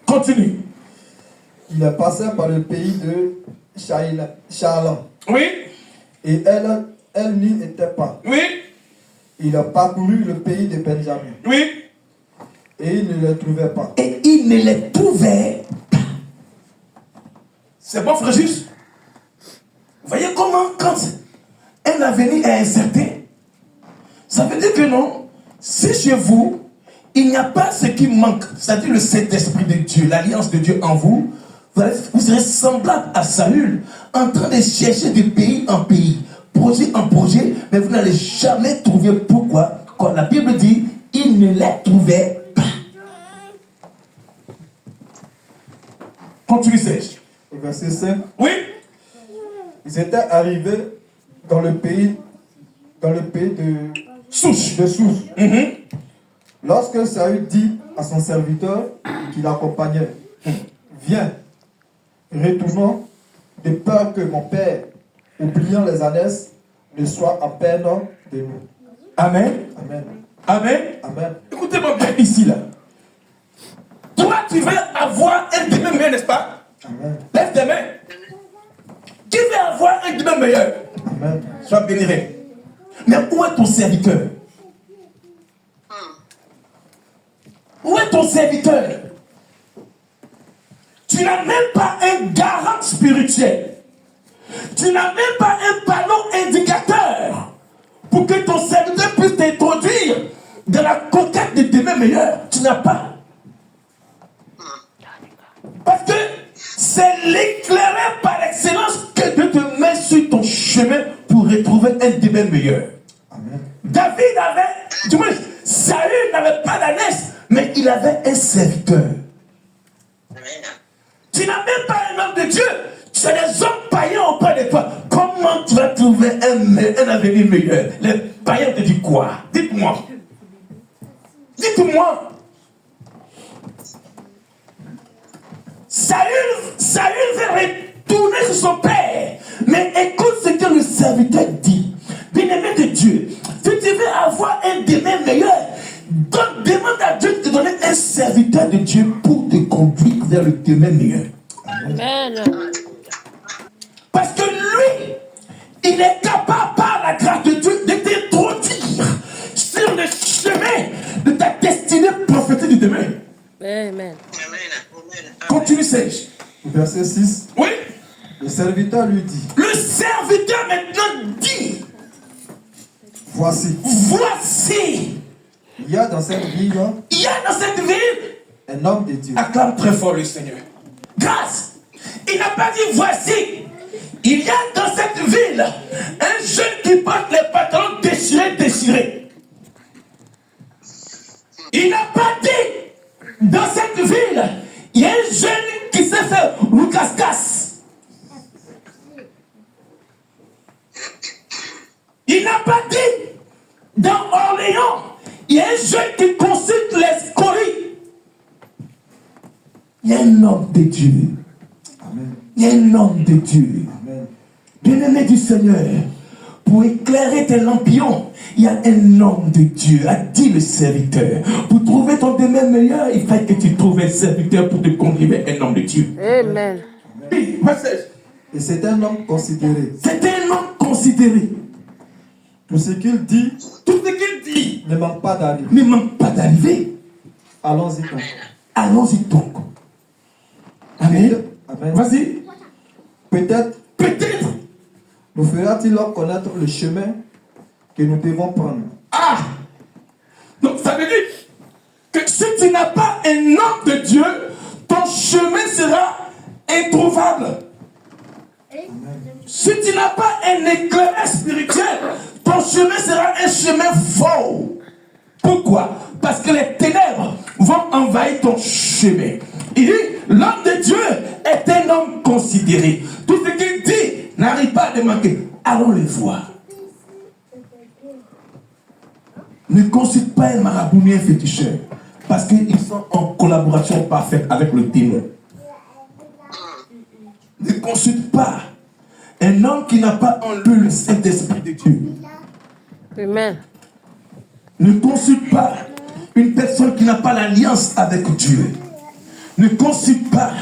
Continue. Il est passé par le pays de Charlan. Oui, Et elle n'y était pas. oui, Il a parcouru le pays de Benjamin. oui. Et il ne le trouvait pas. Et il ne les trouvait pas. C'est bon, frère Juste? Voyez comment, quand un avenir est incertain, ça veut dire que non, si chez vous, il n'y a pas ce qui manque, c'est-à-dire le Saint-Esprit de Dieu, l'alliance de Dieu en vous, vous serez semblable à Saül, en train de chercher de pays en pays, projet en projet, mais vous n'allez jamais trouver. Pourquoi? Quand la Bible dit, il ne les trouvait pas. Continue, Serge. Au verset 5, Oui, ils étaient arrivés dans le pays de souche. Sousse. Mhm. Lorsque Saül dit à son serviteur qui l'accompagnait, viens, retournons, de peur que mon père, oubliant les ânesses, ne soit en peine de nous. Amen. Amen. Amen. Amen. Écoutez-moi bien ici, là. Toi, tu veux avoir un demain meilleur, n'est-ce pas? Amen. Lève tes mains. Qui veut avoir un demain meilleur? Amen. Sois béni. Mais où est ton serviteur? Où est ton serviteur? Tu n'as même pas un garant spirituel. Tu n'as même pas un panneau indicateur pour que ton serviteur puisse t'introduire dans la conquête de demain meilleur. Tu n'as pas. Parce que c'est l'éclaireur par excellence que Dieu te met sur ton chemin pour retrouver un demain meilleur. Amen. David avait, du moins, Saül n'avait pas d'ânesse, mais il avait un serviteur. Amen. Tu n'as même pas un homme de Dieu, tu as des hommes païens auprès de toi. Comment tu vas trouver un avenir meilleur? Les païens te disent quoi? Dites-moi. Dites-moi. Saül veut retourner sur son père. Mais écoute ce que le serviteur dit. Bien-aimé de Dieu, si tu veux avoir un demain meilleur, donc demande à Dieu de te donner un serviteur de Dieu pour te conduire vers le demain meilleur. Amen. Parce que lui, il est capable par la grâce de Dieu de t'introduire sur le chemin de ta destinée prophétique du demain. Amen. Amen. Amen. Continue, Serge. Verset 6, Oui. le serviteur lui dit, Le serviteur maintenant dit, voici, voici, il y a dans cette ville il y a dans cette ville, un homme de Dieu. acclame très fort le Seigneur. Grâce. Il n'a pas dit voici. Il y a dans cette ville un jeune qui porte les pantalons déchirés. Il n'a pas dit dans cette ville, il y a un jeune qui s'est fait roucascasse. Il n'a pas dit dans Orléans, il y a un jeune qui consulte les scories. Il y a un homme de Dieu. Amen. Il y a un homme de Dieu. Amen. Bien-aimé du Seigneur, pour éclairer tes lampions, il y a un homme de Dieu, a dit le serviteur. Pour trouver ton demain meilleur, il faut que tu trouves un serviteur pour te conduire vers un homme de Dieu. Amen. Oui, verset. Et c'est un homme considéré. C'est un homme considéré. Tout ce qu'il dit Tout ce qu'il dit ne manque pas d'aller. ne manque pas d'arriver. Allons-y donc. Allons-y donc. Amen. Amen. Vas-y. Peut-être Peut-être. nous fera-t-il connaître le chemin que nous devons prendre. Ah! Donc ça veut dire que si tu n'as pas un homme de Dieu, ton chemin sera introuvable. Si tu n'as pas un éclairage spirituel, ton chemin sera un chemin faux. Pourquoi? Parce que les ténèbres vont envahir ton chemin. Il dit, l'homme de Dieu est un homme considéré. Tout ce qu'il dit n'arrive pas à démanquer. Allons le voir. Ne consulte pas un marabout ni un féticheur, parce qu'ils sont en collaboration parfaite avec le démon. Ne consulte pas un homme qui n'a pas en lui le Saint-Esprit de Dieu. Amen. Ne consulte pas une personne qui n'a pas l'alliance avec Dieu. Ne consulte pas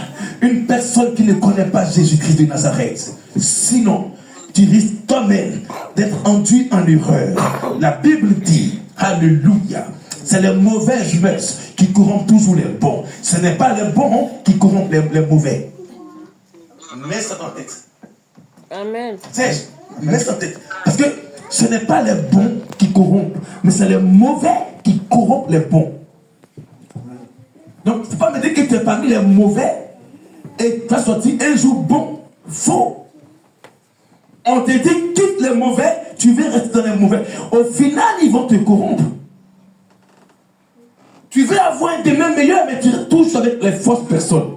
une personne qui ne connaît pas Jésus-Christ de Nazareth. Sinon, tu risques toi-même d'être enduit en erreur. La Bible dit, alléluia, c'est les mauvaises mœurs qui corrompent toujours les bons. Ce n'est pas les bons qui corrompent les mauvais. Mets ça en tête. Amen. Serge, mets ça en tête. Parce que ce n'est pas les bons qui corrompent, mais c'est les mauvais qui corrompent les bons. Donc, il ne faut pas me dire que tu es parmi les mauvais et tu as sorti un jour bon. Faux. On te dit quitte les mauvais, tu veux rester dans les mauvais. Au final, ils vont te corrompre. Tu veux avoir un demain meilleur, mais tu touches avec les fausses personnes.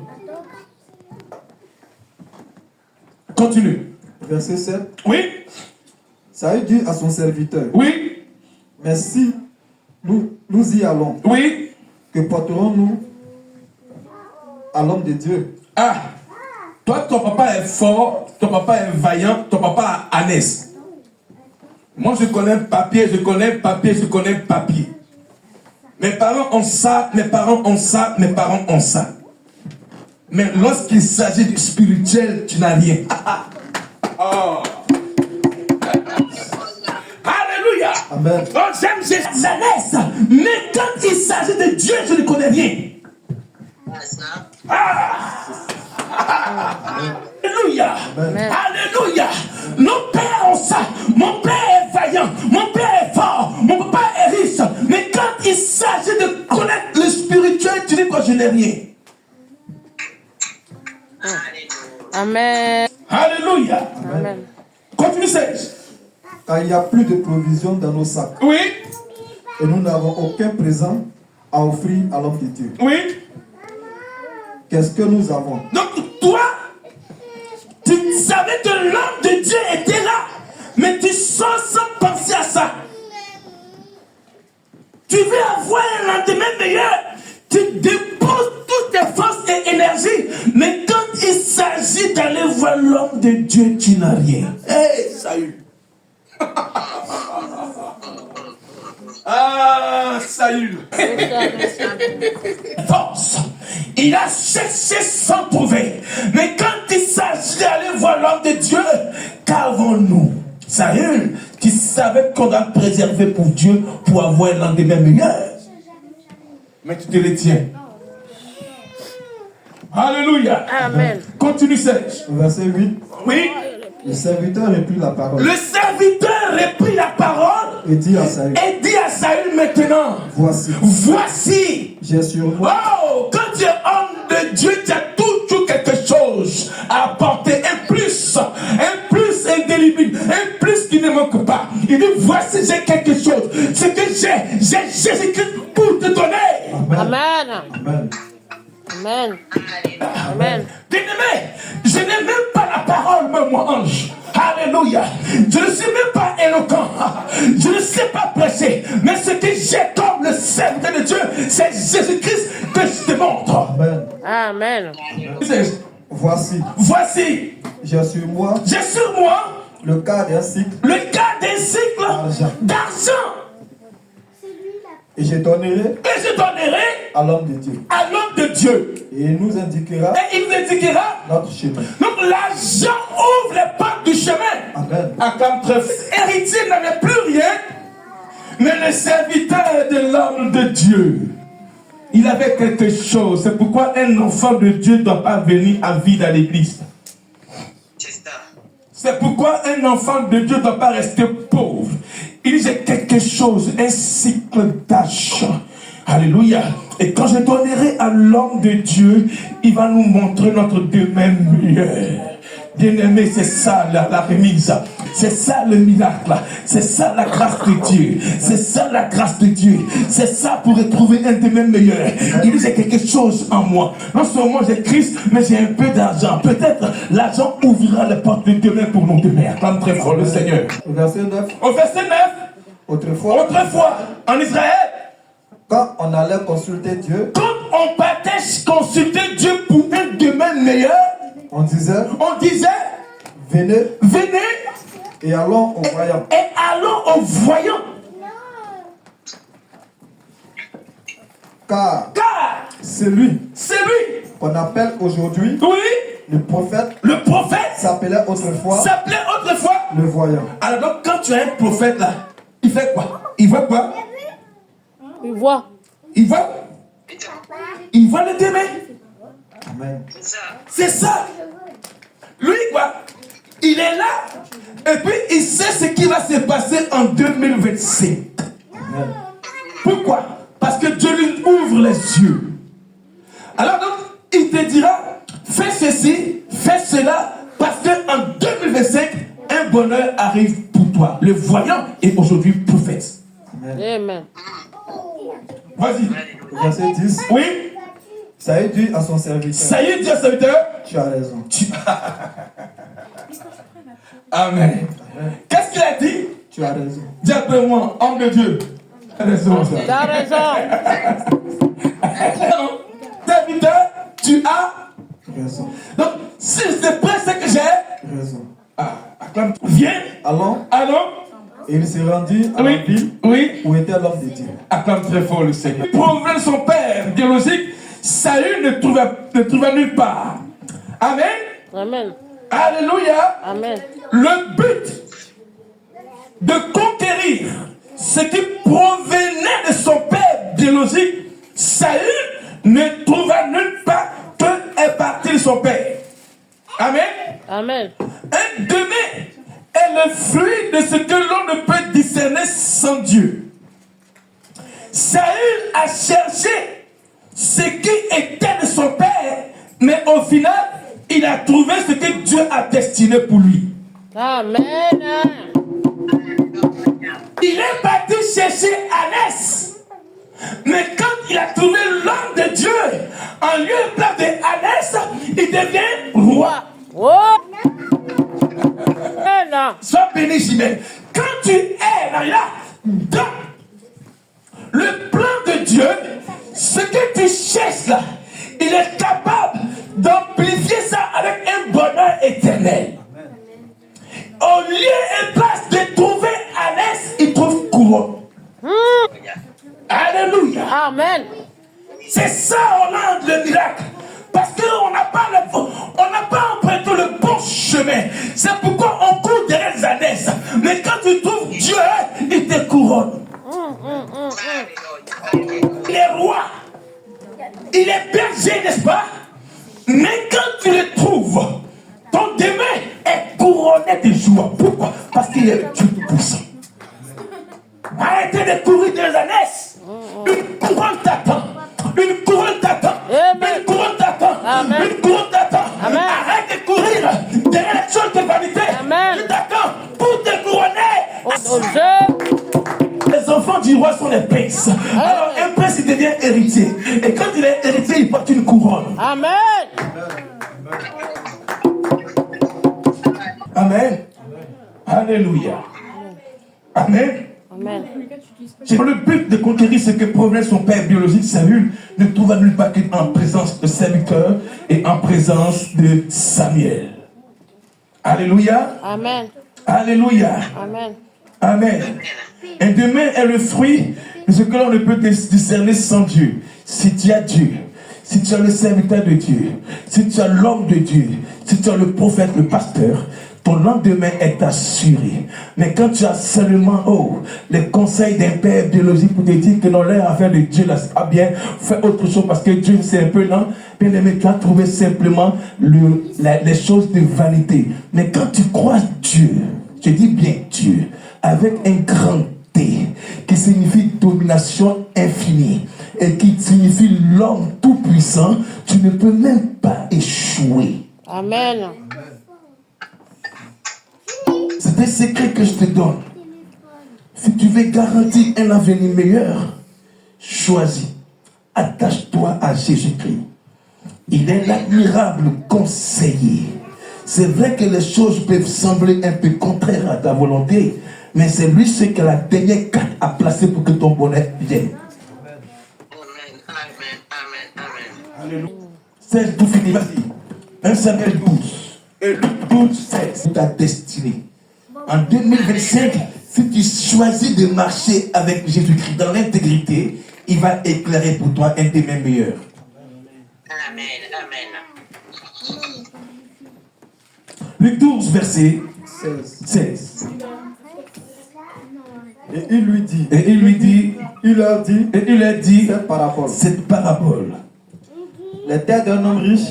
Continue. Verset 7. Oui, Saül dit à son serviteur, oui, mais si nous y allons, oui. que porterons-nous à l'homme de Dieu? Ah, toi, ton papa est fort, ton papa est vaillant, ton papa a ânesse. Moi, je connais papier. Mes parents ont ça, mes parents ont ça. Mais lorsqu'il s'agit du spirituel, tu n'as rien. Oh. Alléluia. Amen. Oh, j'aime Jésus, l'ânesse. Mais quand il s'agit de Dieu, je ne connais rien. Alléluia. Amen. Alléluia. Nos pères ont ça. Mon père est vaillant. Mon père est fort. Mon papa est riche. Mais quand il s'agit de connaître le spirituel, tu dis que je n'ai rien. Amen. Alléluia. Amen. Continue, Serge. Car il n'y a plus de provisions dans nos sacs. Oui. Et nous n'avons aucun présent à offrir à l'homme de Dieu. Oui. Qu'est-ce que nous avons? Donc, toi, tu savais que l'homme de Dieu était là, mais tu sors sans penser à ça. Tu veux avoir un lendemain meilleur, tu déposes toutes tes forces et énergies, mais quand il s'agit d'aller voir l'homme de Dieu, tu n'as rien. Hey, salut. Ah, salut. Force. Il a cherché sans trouver. Mais quand il s'agit d'aller voir l'homme de Dieu, qu'avons-nous? Saül, qui savait qu'on doit préserver pour Dieu pour avoir un lendemain meilleur. Mais tu te le tiens. Alléluia. Amen. Continue, Serge. Verset 8. Oui. Le serviteur reprit la parole Le serviteur reprit la parole et dit à Saül, maintenant, voici, j'ai sur moi oh, quand tu es homme de Dieu, tu as toujours quelque chose à apporter, un plus indélébile, un plus qui ne manque pas. Il dit, voici, j'ai quelque chose, ce que j'ai Jésus-Christ pour te donner. Amen. Amen. Amen. Amen. Bien-aimé, je n'ai même pas la parole, même moi, ange. Alléluia. Je ne suis même pas éloquent. Je ne sais pas prêcher. Mais ce que j'ai comme le serviteur de Dieu, c'est Jésus-Christ que je te montre. Amen. Amen. Voici, j'ai sur moi le quart d'un cycle d'argent. Et je donnerai à l'homme de Dieu. Et il nous indiquera notre chemin. Donc l'argent ouvre les portes du chemin. Amen. Héritier n'avait plus rien, mais le serviteur de l'homme de Dieu, il avait quelque chose. C'est pourquoi un enfant de Dieu ne doit pas venir à vide à l'église. C'est pourquoi un enfant de Dieu ne doit pas rester pauvre. Il dit, j'ai quelque chose, un cycle d'argent. Alléluia. Et quand je donnerai à l'homme de Dieu, il va nous montrer notre demain meilleur. Bien-aimé, c'est ça la remise. C'est ça le miracle. C'est ça la grâce de Dieu. C'est ça la grâce de Dieu. C'est ça pour retrouver un demain meilleur. Il dit, j'ai quelque chose en moi. Non seulement j'ai Christ, mais j'ai un peu d'argent. Peut-être l'argent ouvrira les portes de demain pour nos demain. Acclame très fort le Seigneur. Au verset 9. Au verset 9, Autrefois, en Israël, quand on allait consulter Dieu, quand on partait consulter Dieu pour un demain meilleur, on disait, venez et allons au voyant. Et allons au voyant. Car c'est lui qu'on appelle aujourd'hui, Oui, le prophète, s'appelait autrefois le voyant. Alors donc quand tu as un prophète là, il fait quoi? Il voit quoi? Il voit. Il voit le demain. Amen. C'est ça. Lui quoi? Il est là. Et puis il sait ce qui va se passer en 2025. Amen. Pourquoi? Parce que Dieu lui ouvre les yeux. Alors donc, il te dira, fais ceci, fais cela, parce qu'en 2025, un bonheur arrive pour toi. Le voyant est aujourd'hui prophète. Amen. Vas-y. Verset 10. Oui, Saül dit à son serviteur, ça y est, Dieu serviteur. tu as raison. Amen. Qu'est-ce qu'il a dit? Tu as raison. Dis après moi, homme de Dieu. Tu as raison. Tu as raison. Serviteur, tu as Raison. donc, si c'est près ce que j'ai, Raison. acclame. Viens, Allons, allons. et il se rendit à la ville Oui, où était l'homme de Dieu. acclame très fort le Seigneur. Provenant de son père biologique, Saül ne trouva nulle part. Amen. Amen. Alléluia. Amen. Le but de conquérir ce qui provenait de son père biologique, Saül ne trouva nulle part que est parti de son père. Amen. Amen. Un demain est le fruit de ce que l'on ne peut discerner sans Dieu. Saül a cherché ce qui était de son père, mais au final, il a trouvé ce que Dieu a destiné pour lui. Amen. Il est parti chercher Anès. Mais quand il a trouvé l'homme de Dieu, en lieu et place de Anès, il devient roi. Oh. Amen. Sois béni, Jimène. Quand tu es là, dans le plan de Dieu, ce que tu cherches là, il est capable d'amplifier ça avec un bonheur éternel. Au lieu et place de trouver Anès, il trouve couronne. Alléluia. Amen. C'est ça, Hollande, le miracle. Parce qu'on n'a pas emprunté le bon chemin. C'est pourquoi on court derrière les Anès. Mais quand tu trouves Dieu, il te couronne. Il est roi. Il est berger, n'est-ce pas? Mais quand tu le trouves, ton demain est couronné de joie. Pourquoi? Parce qu'il est Dieu tout-puissant. Arrêtez de courir des Anès. Une couronne t'attend. Une couronne t'attend. Une couronne t'attend. Une couronne t'attend. Arrête de courir derrière les choses de vanité. Amen. Tu t'attends pour te couronner. Les enfants du roi sont les princes. Alors un prince il devient héritier. Et quand il est héritier, il porte une couronne. Amen. Amen. Alléluia. Amen. Amen. C'est le but de conquérir ce que provenait son père biologique, Saül, ne trouva nulle part qu'en présence de serviteurs et en présence de Samuel. Alléluia. Amen. Alléluia. Amen. Amen. Un demain est le fruit de ce que l'on ne peut discerner sans Dieu. Si tu as Dieu, si tu as le serviteur de Dieu, si tu as l'homme de Dieu, si tu as le prophète, le pasteur, ton lendemain est assuré. Mais quand tu as seulement les conseils d'un père biologique pour te dire que non, l'affaire de Dieu là, c'est pas bien, fais autre chose parce que Dieu c'est un peu lent, bien aimé, tu as trouvé simplement les choses de vanité. Mais quand tu crois Dieu, je dis bien Dieu, avec un grand T, qui signifie domination infinie, et qui signifie l'homme tout puissant, tu ne peux même pas échouer. Amen. C'est un secret que je te donne. Si tu veux garantir un avenir meilleur, choisis. Attache-toi à Jésus-Christ. Il est l'admirable conseiller. C'est vrai que les choses peuvent sembler un peu contraires à ta volonté, mais c'est lui ce que la dernière carte a placé pour que ton bonheur vienne. Amen. C'est tout fini, vas-y. 1 Samuel 12. Et Luc 12, 16. C'est ta destinée. En 2025, si tu choisis de marcher avec Jésus-Christ dans l'intégrité, il va éclairer pour toi un des meilleurs. Amen. Luc 12, verset 16. 16. Et il lui dit, Et il lui dit, il leur dit, et il a dit cette parabole. Les terres d'un homme riche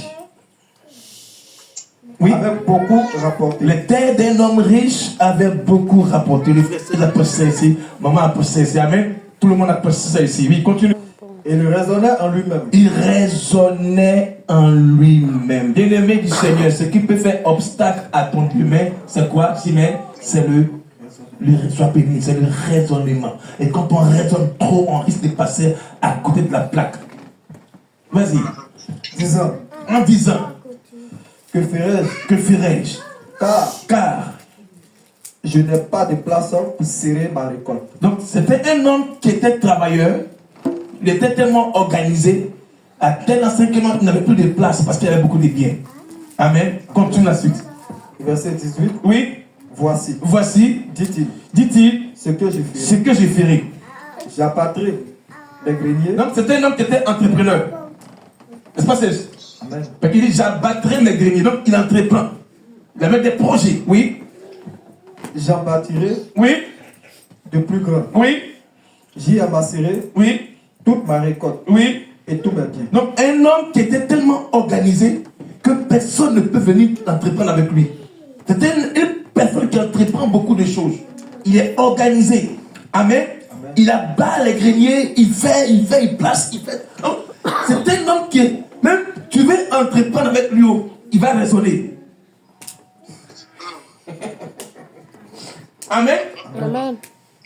oui, avaient beaucoup rapporté. les terres d'un homme riche avaient beaucoup rapporté. Le frère a posé ça ici, maman a posé ça ici, amen. Tout le monde a posé ça ici. Oui, continue. Et il raisonnait en lui-même. Il raisonnait en lui-même. Bien-aimé du Seigneur, ce qui peut faire obstacle à ton humain, c'est quoi, Simon? C'est sois béni, c'est le raisonnement. Et quand on raisonne trop, on risque de passer à côté de la plaque. Vas-y. Disant, En disant, que ferai-je? que ferai-je? Car, je n'ai pas de place pour serrer ma récolte. donc c'était un homme qui était travailleur, il était tellement organisé, à tel enseigne qu'il n'avait plus de place parce qu'il y avait beaucoup de biens. Amen. Continue la suite. Verset 18. Oui, voici, dit-il, ce que je ce ferai. que je ferai. J'abattrai les greniers. Donc c'était un homme qui était entrepreneur. N'est-ce pas, Serge? Amen. Parce qu'il dit, j'abattrai mes greniers. Donc il entreprend. Il avait des projets. Oui, J'en bâtirai oui, de plus grands. oui, J'y amasserai oui, toute ma récolte oui. et tous mes biens. Donc un homme qui était tellement organisé que personne ne peut venir entreprendre avec lui. C'était une personne qui entreprend beaucoup de choses. Il est organisé. Amen. Amen. Il abat les greniers, il fait, il place, il fait. Donc, c'est un homme qui est, même tu veux entreprendre avec lui, il va raisonner. Amen. Amen.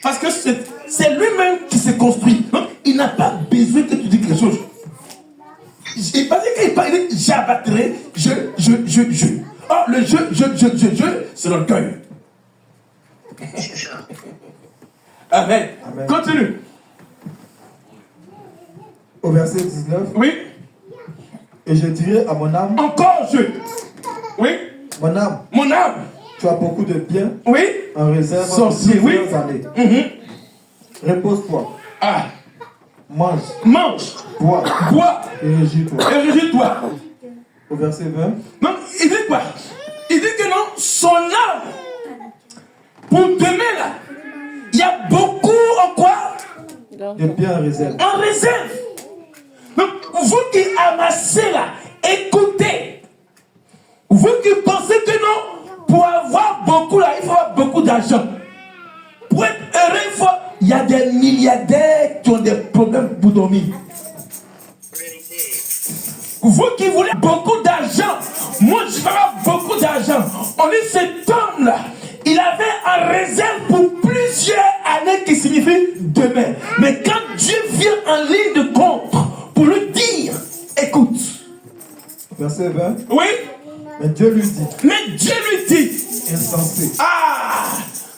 Parce que c'est lui-même qui se construit. Donc, il n'a pas besoin que tu dises quelque chose. Il paraît qu'il parlait, j'abattrai, je. Oh, le je, c'est l'orgueil. C'est ça. Amen. Amen. Continue. Au verset 19. Oui. Et je dirai à mon âme, Encore je. Oui. mon âme, Mon âme. tu as beaucoup de biens Oui. en réserve Sorcier, pour oui. plusieurs années. Mhm. Repose-toi, Ah. mange, Mange. bois Bois. et régis-toi. Et réjouis-toi. Au verset 20. Donc, il dit quoi? Il dit que non, son âme, pour demain là, il y a beaucoup en quoi? De biens en réserve. En réserve. Donc, vous qui amassez là, écoutez. Vous qui pensez que non, pour avoir beaucoup là, il faut avoir beaucoup d'argent. Pour être heureux, il y a des milliardaires qui ont des problèmes pour dormir. Vérité. Vous qui voulez beaucoup d'argent, moi je veux avoir beaucoup d'argent. On dit cet homme-là, il avait en réserve pour plusieurs années qui signifie demain. Mais quand Dieu vient en ligne de compte pour lui dire, écoute. Verset 20. Oui, Mais Dieu lui dit, mais Dieu lui dit, insensé, ah,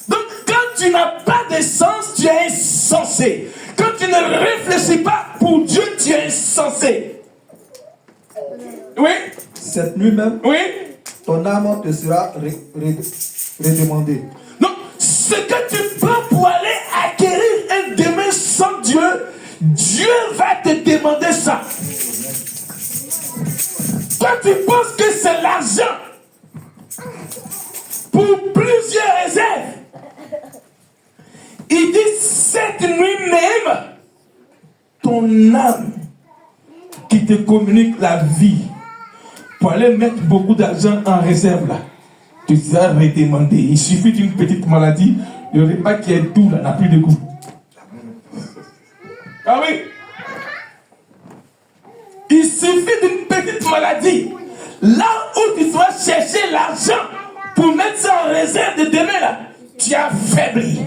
donc quand tu n'as pas de sens, tu es insensé. Quand tu ne réfléchis pas pour Dieu, tu es insensé. Oui, cette nuit même, oui. ton âme te sera redemandée. Donc, ce que tu prends pour aller acquérir un demain sans Dieu, Dieu va te demander ça. Toi, tu penses que c'est l'argent pour plusieurs réserves. Il dit cette nuit même, ton âme qui te communique la vie pour aller mettre beaucoup d'argent en réserve là, tu seras redemandé. Il suffit d'une petite maladie, le repas qui est doux là n'a plus de goût. Ah oui. Il suffit d'une petite maladie. Là où tu dois chercher l'argent, pour mettre ça en réserve de demain là, tu as faibli.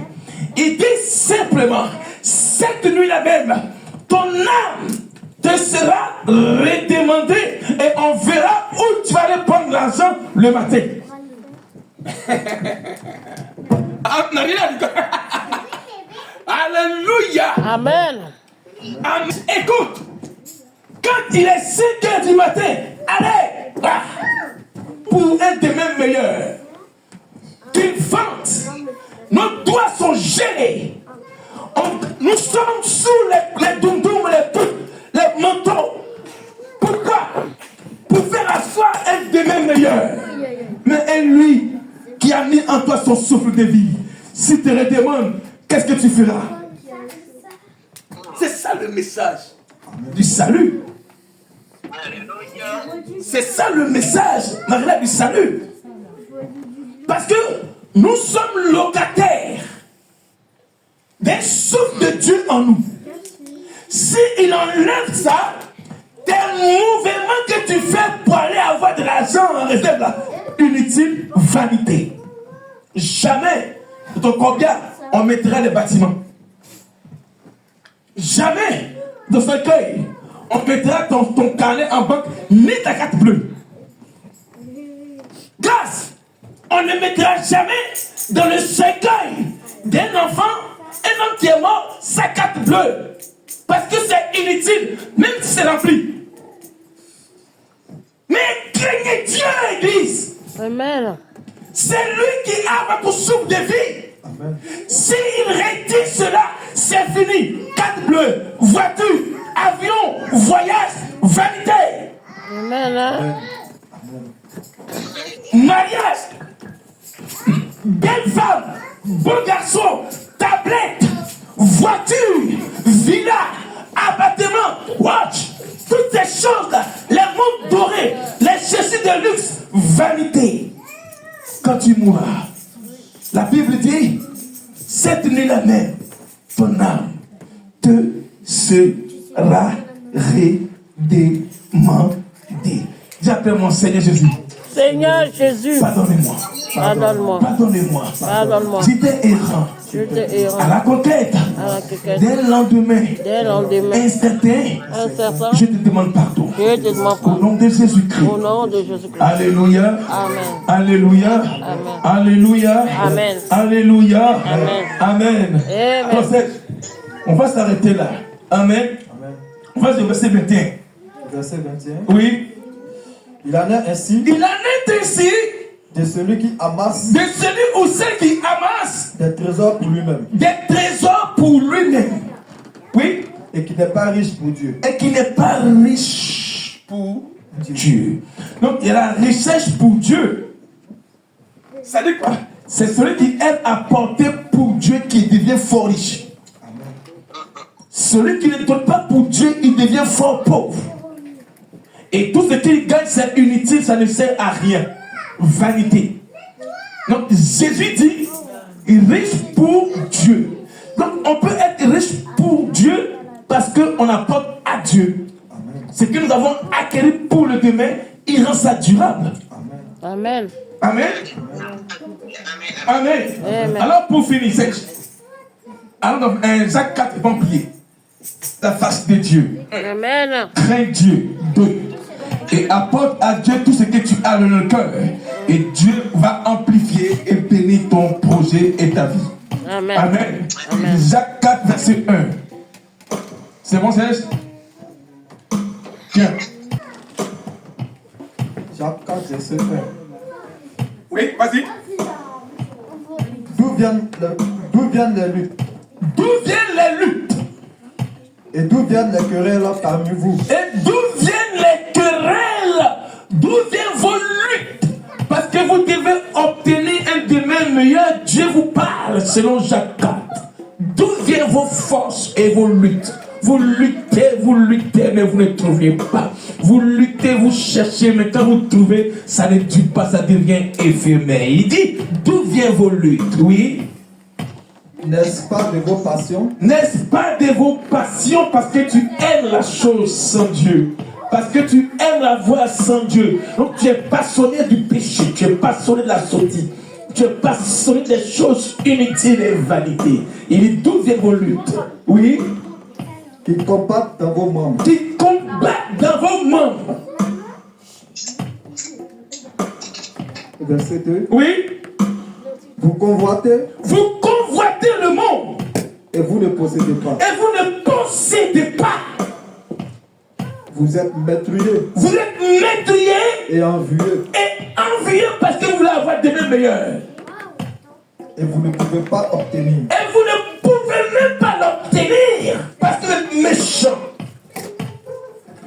Il dit simplement, cette nuit-là même, ton âme te sera redemandée et on verra où tu vas aller prendre l'argent le matin. Alléluia. Amen. Amen. Écoute, quand il est 5 heures du matin, allez, pour un demain meilleur, qu'il vente. Nos doigts sont gérés. Nous sommes sous les doum-doum, les manteaux. Pourquoi? Pour faire asseoir un demain meilleur. Mais lui qui a mis en toi son souffle de vie, s'il te redemande, qu'est-ce que tu feras? C'est ça le message du salut. C'est ça le message, malgré du salut. Parce que nous sommes locataires d'un souffle de Dieu en nous. S'il enlève ça, tes mouvements que tu fais pour aller avoir de l'argent en réserve là, inutile, vanité. Jamais, dans combien on mettra les bâtiments. Jamais, dans ce cueil, on mettra ton carnet en banque, ni ta carte bleue. Grâce, on ne mettra jamais dans le cercueil d'un enfant, un homme qui est mort, sa carte bleue. Parce que c'est inutile, même si c'est rempli. Mais craignez Dieu, Église. Amen. C'est lui qui a votre souffle de vie. S'il retire cela, c'est fini. Carte bleue, voiture, avion, voyage, vanité. Amen. Mariage, belle femme, bon garçon, tablette, voiture, villa, appartement, watch, toutes ces choses-là, les montres dorées, les chaussures de luxe, vanité. Quand tu mourras, la Bible dit, cette nuit-là même, ton âme te sera redemandée. J'appelle mon Seigneur Jésus. Seigneur Jésus, Pardonnez-moi. pardonne-moi. Pardonnez-moi. Pardonne-moi. J'étais errant. J'étais errant. À la conquête. À la conquête. Dès le lendemain. Dès le lendemain. Incertain. Incertain. Je te demande pardon. Je te demande Au pardon. nom de Jésus-Christ. Au nom de Jésus-Christ. Alléluia. Amen. Alléluia. Amen. Alléluia. Amen. Alléluia. Amen. Amen. Amen. Alors, on va s'arrêter là. Amen. On va se verset 21. Verset 21. Oui. Il en est ainsi Il en est ainsi de celui qui amasse de celui ou celle qui amasse des trésors pour lui-même des trésors pour lui-même. Oui. et qui n'est pas riche pour Dieu. Et qui n'est pas riche pour Dieu. Donc il y a la richesse pour Dieu. Ça dit quoi? C'est celui qui aime apporter pour Dieu qui devient fort riche. Celui qui ne donne pas pour Dieu, il devient fort pauvre. Et tout ce qu'il gagne, c'est inutile, ça ne sert à rien. Vanité. Donc Jésus dit, riche pour Dieu. Donc on peut être riche pour Dieu parce qu'on apporte à Dieu. Ce que nous avons acquis pour le demain, il rend ça durable. Amen. Amen. Amen. Amen. Alors pour finir, alors dans Jacques 4, ils vont prier. La face de Dieu. Amen. Crains Dieu. 2. Et apporte à Dieu tout ce que tu as dans le cœur. Et Dieu va amplifier et bénir ton projet et ta vie. Amen. Amen. Amen. Jacques 4, verset 1. C'est bon, Serge? Tiens. Jacques 4, verset 1. Oui, vas-y. D'où viennent les luttes D'où viennent les luttes? et d'où viennent les querelles parmi vous? Et d'où viennent les querelles? D'où viennent vos luttes? Parce que vous devez obtenir un demain meilleur. Dieu vous parle selon Jacques 4. D'où viennent vos forces et vos luttes? Vous luttez, mais vous ne trouvez pas. Vous luttez, vous cherchez, mais quand vous trouvez, ça ne dure pas, ça devient éphémère. Il dit, d'où viennent vos luttes? Oui. N'est-ce pas de vos passions N'est-ce pas de vos passions parce que tu aimes la chose sans Dieu? Parce que tu aimes la voix sans Dieu. Donc tu es passionné du péché, tu es passionné de la sottise, tu es passionné des choses inutiles et vanités. Il dit d'où vient vos luttes. Oui. Qui combattent dans vos membres. Qui combattent dans vos membres. Verset 2. Oui. Vous convoitez Vous convoitez le monde. et vous ne possédez pas. Et vous ne possédez pas. Vous êtes meurtriers Vous êtes métriés et envieux. et envieux parce que vous voulez avoir des mêmes meilleurs. Et vous ne pouvez pas obtenir. Et vous ne pouvez même pas l'obtenir parce que vous êtes méchant.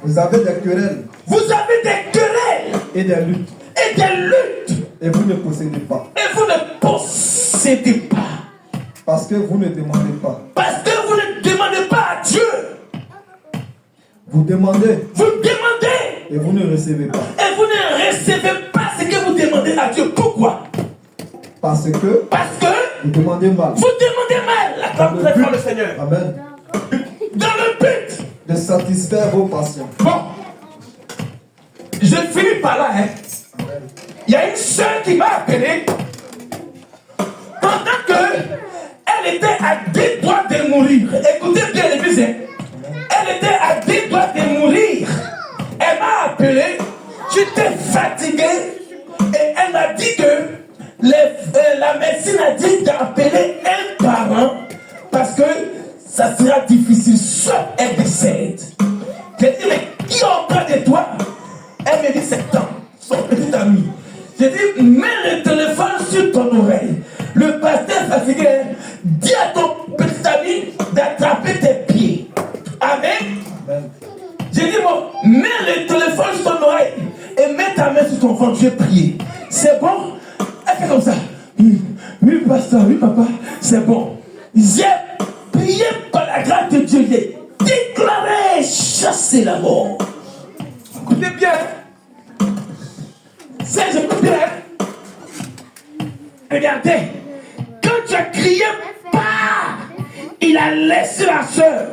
Vous avez des querelles Vous avez des querelles et des luttes. et des luttes. Et vous ne possédez pas. Et vous ne possédez pas. Parce que vous ne demandez pas. Parce que vous ne demandez pas à Dieu. Vous demandez Vous demandez. et vous ne recevez pas. Et vous ne recevez pas ce que vous demandez à Dieu. Pourquoi? Parce que Parce que vous demandez mal. vous demandez mal. Acclame très fort le Seigneur. Amen. Dans le but. De satisfaire vos passions. Bon. Je finis par là. Il y a une soeur qui m'a appelé pendant que elle était à 2 doigts de mourir. Écoutez bien les musées. Elle était à 2 doigts de mourir. Elle m'a appelé. J'étais fatigué. Et elle m'a dit que la médecine a dit d'appeler un parent parce que ça sera difficile. Soit elle décède. J'ai dit, mais qui est auprès de toi? Elle me dit, c'est son petit ami. J'ai dit, mets le téléphone sur ton oreille. Le pasteur fatigué dit à ton petit ami d'attraper tes pieds. Amen. Amen. J'ai dit, bon, mets le téléphone sur ton oreille et mets ta main sur ton ventre. Je vais prier. C'est bon? Elle fait comme ça. Oui, pasteur, oui, papa, c'est bon. J'ai prié par la grâce de Dieu. J'ai déclaré chasser la mort. Écoutez bien. C'est, j'écoute bien. Regardez. Quand tu as crié, pas, il a laissé la soeur.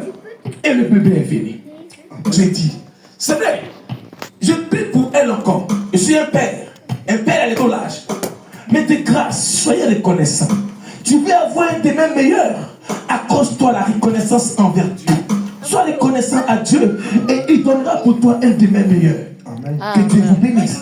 Et le bébé est venu. J'ai dit, c'est vrai. Je prie pour elle encore. Je suis un père. Un père à l'écolage. Mais de grâce, soyez reconnaissants. Tu veux avoir un des mêmes meilleurs. Accorde-toi la reconnaissance envers Dieu. Sois reconnaissant à Dieu et il donnera pour toi un des mêmes meilleurs. Amen. Que Dieu vous bénisse.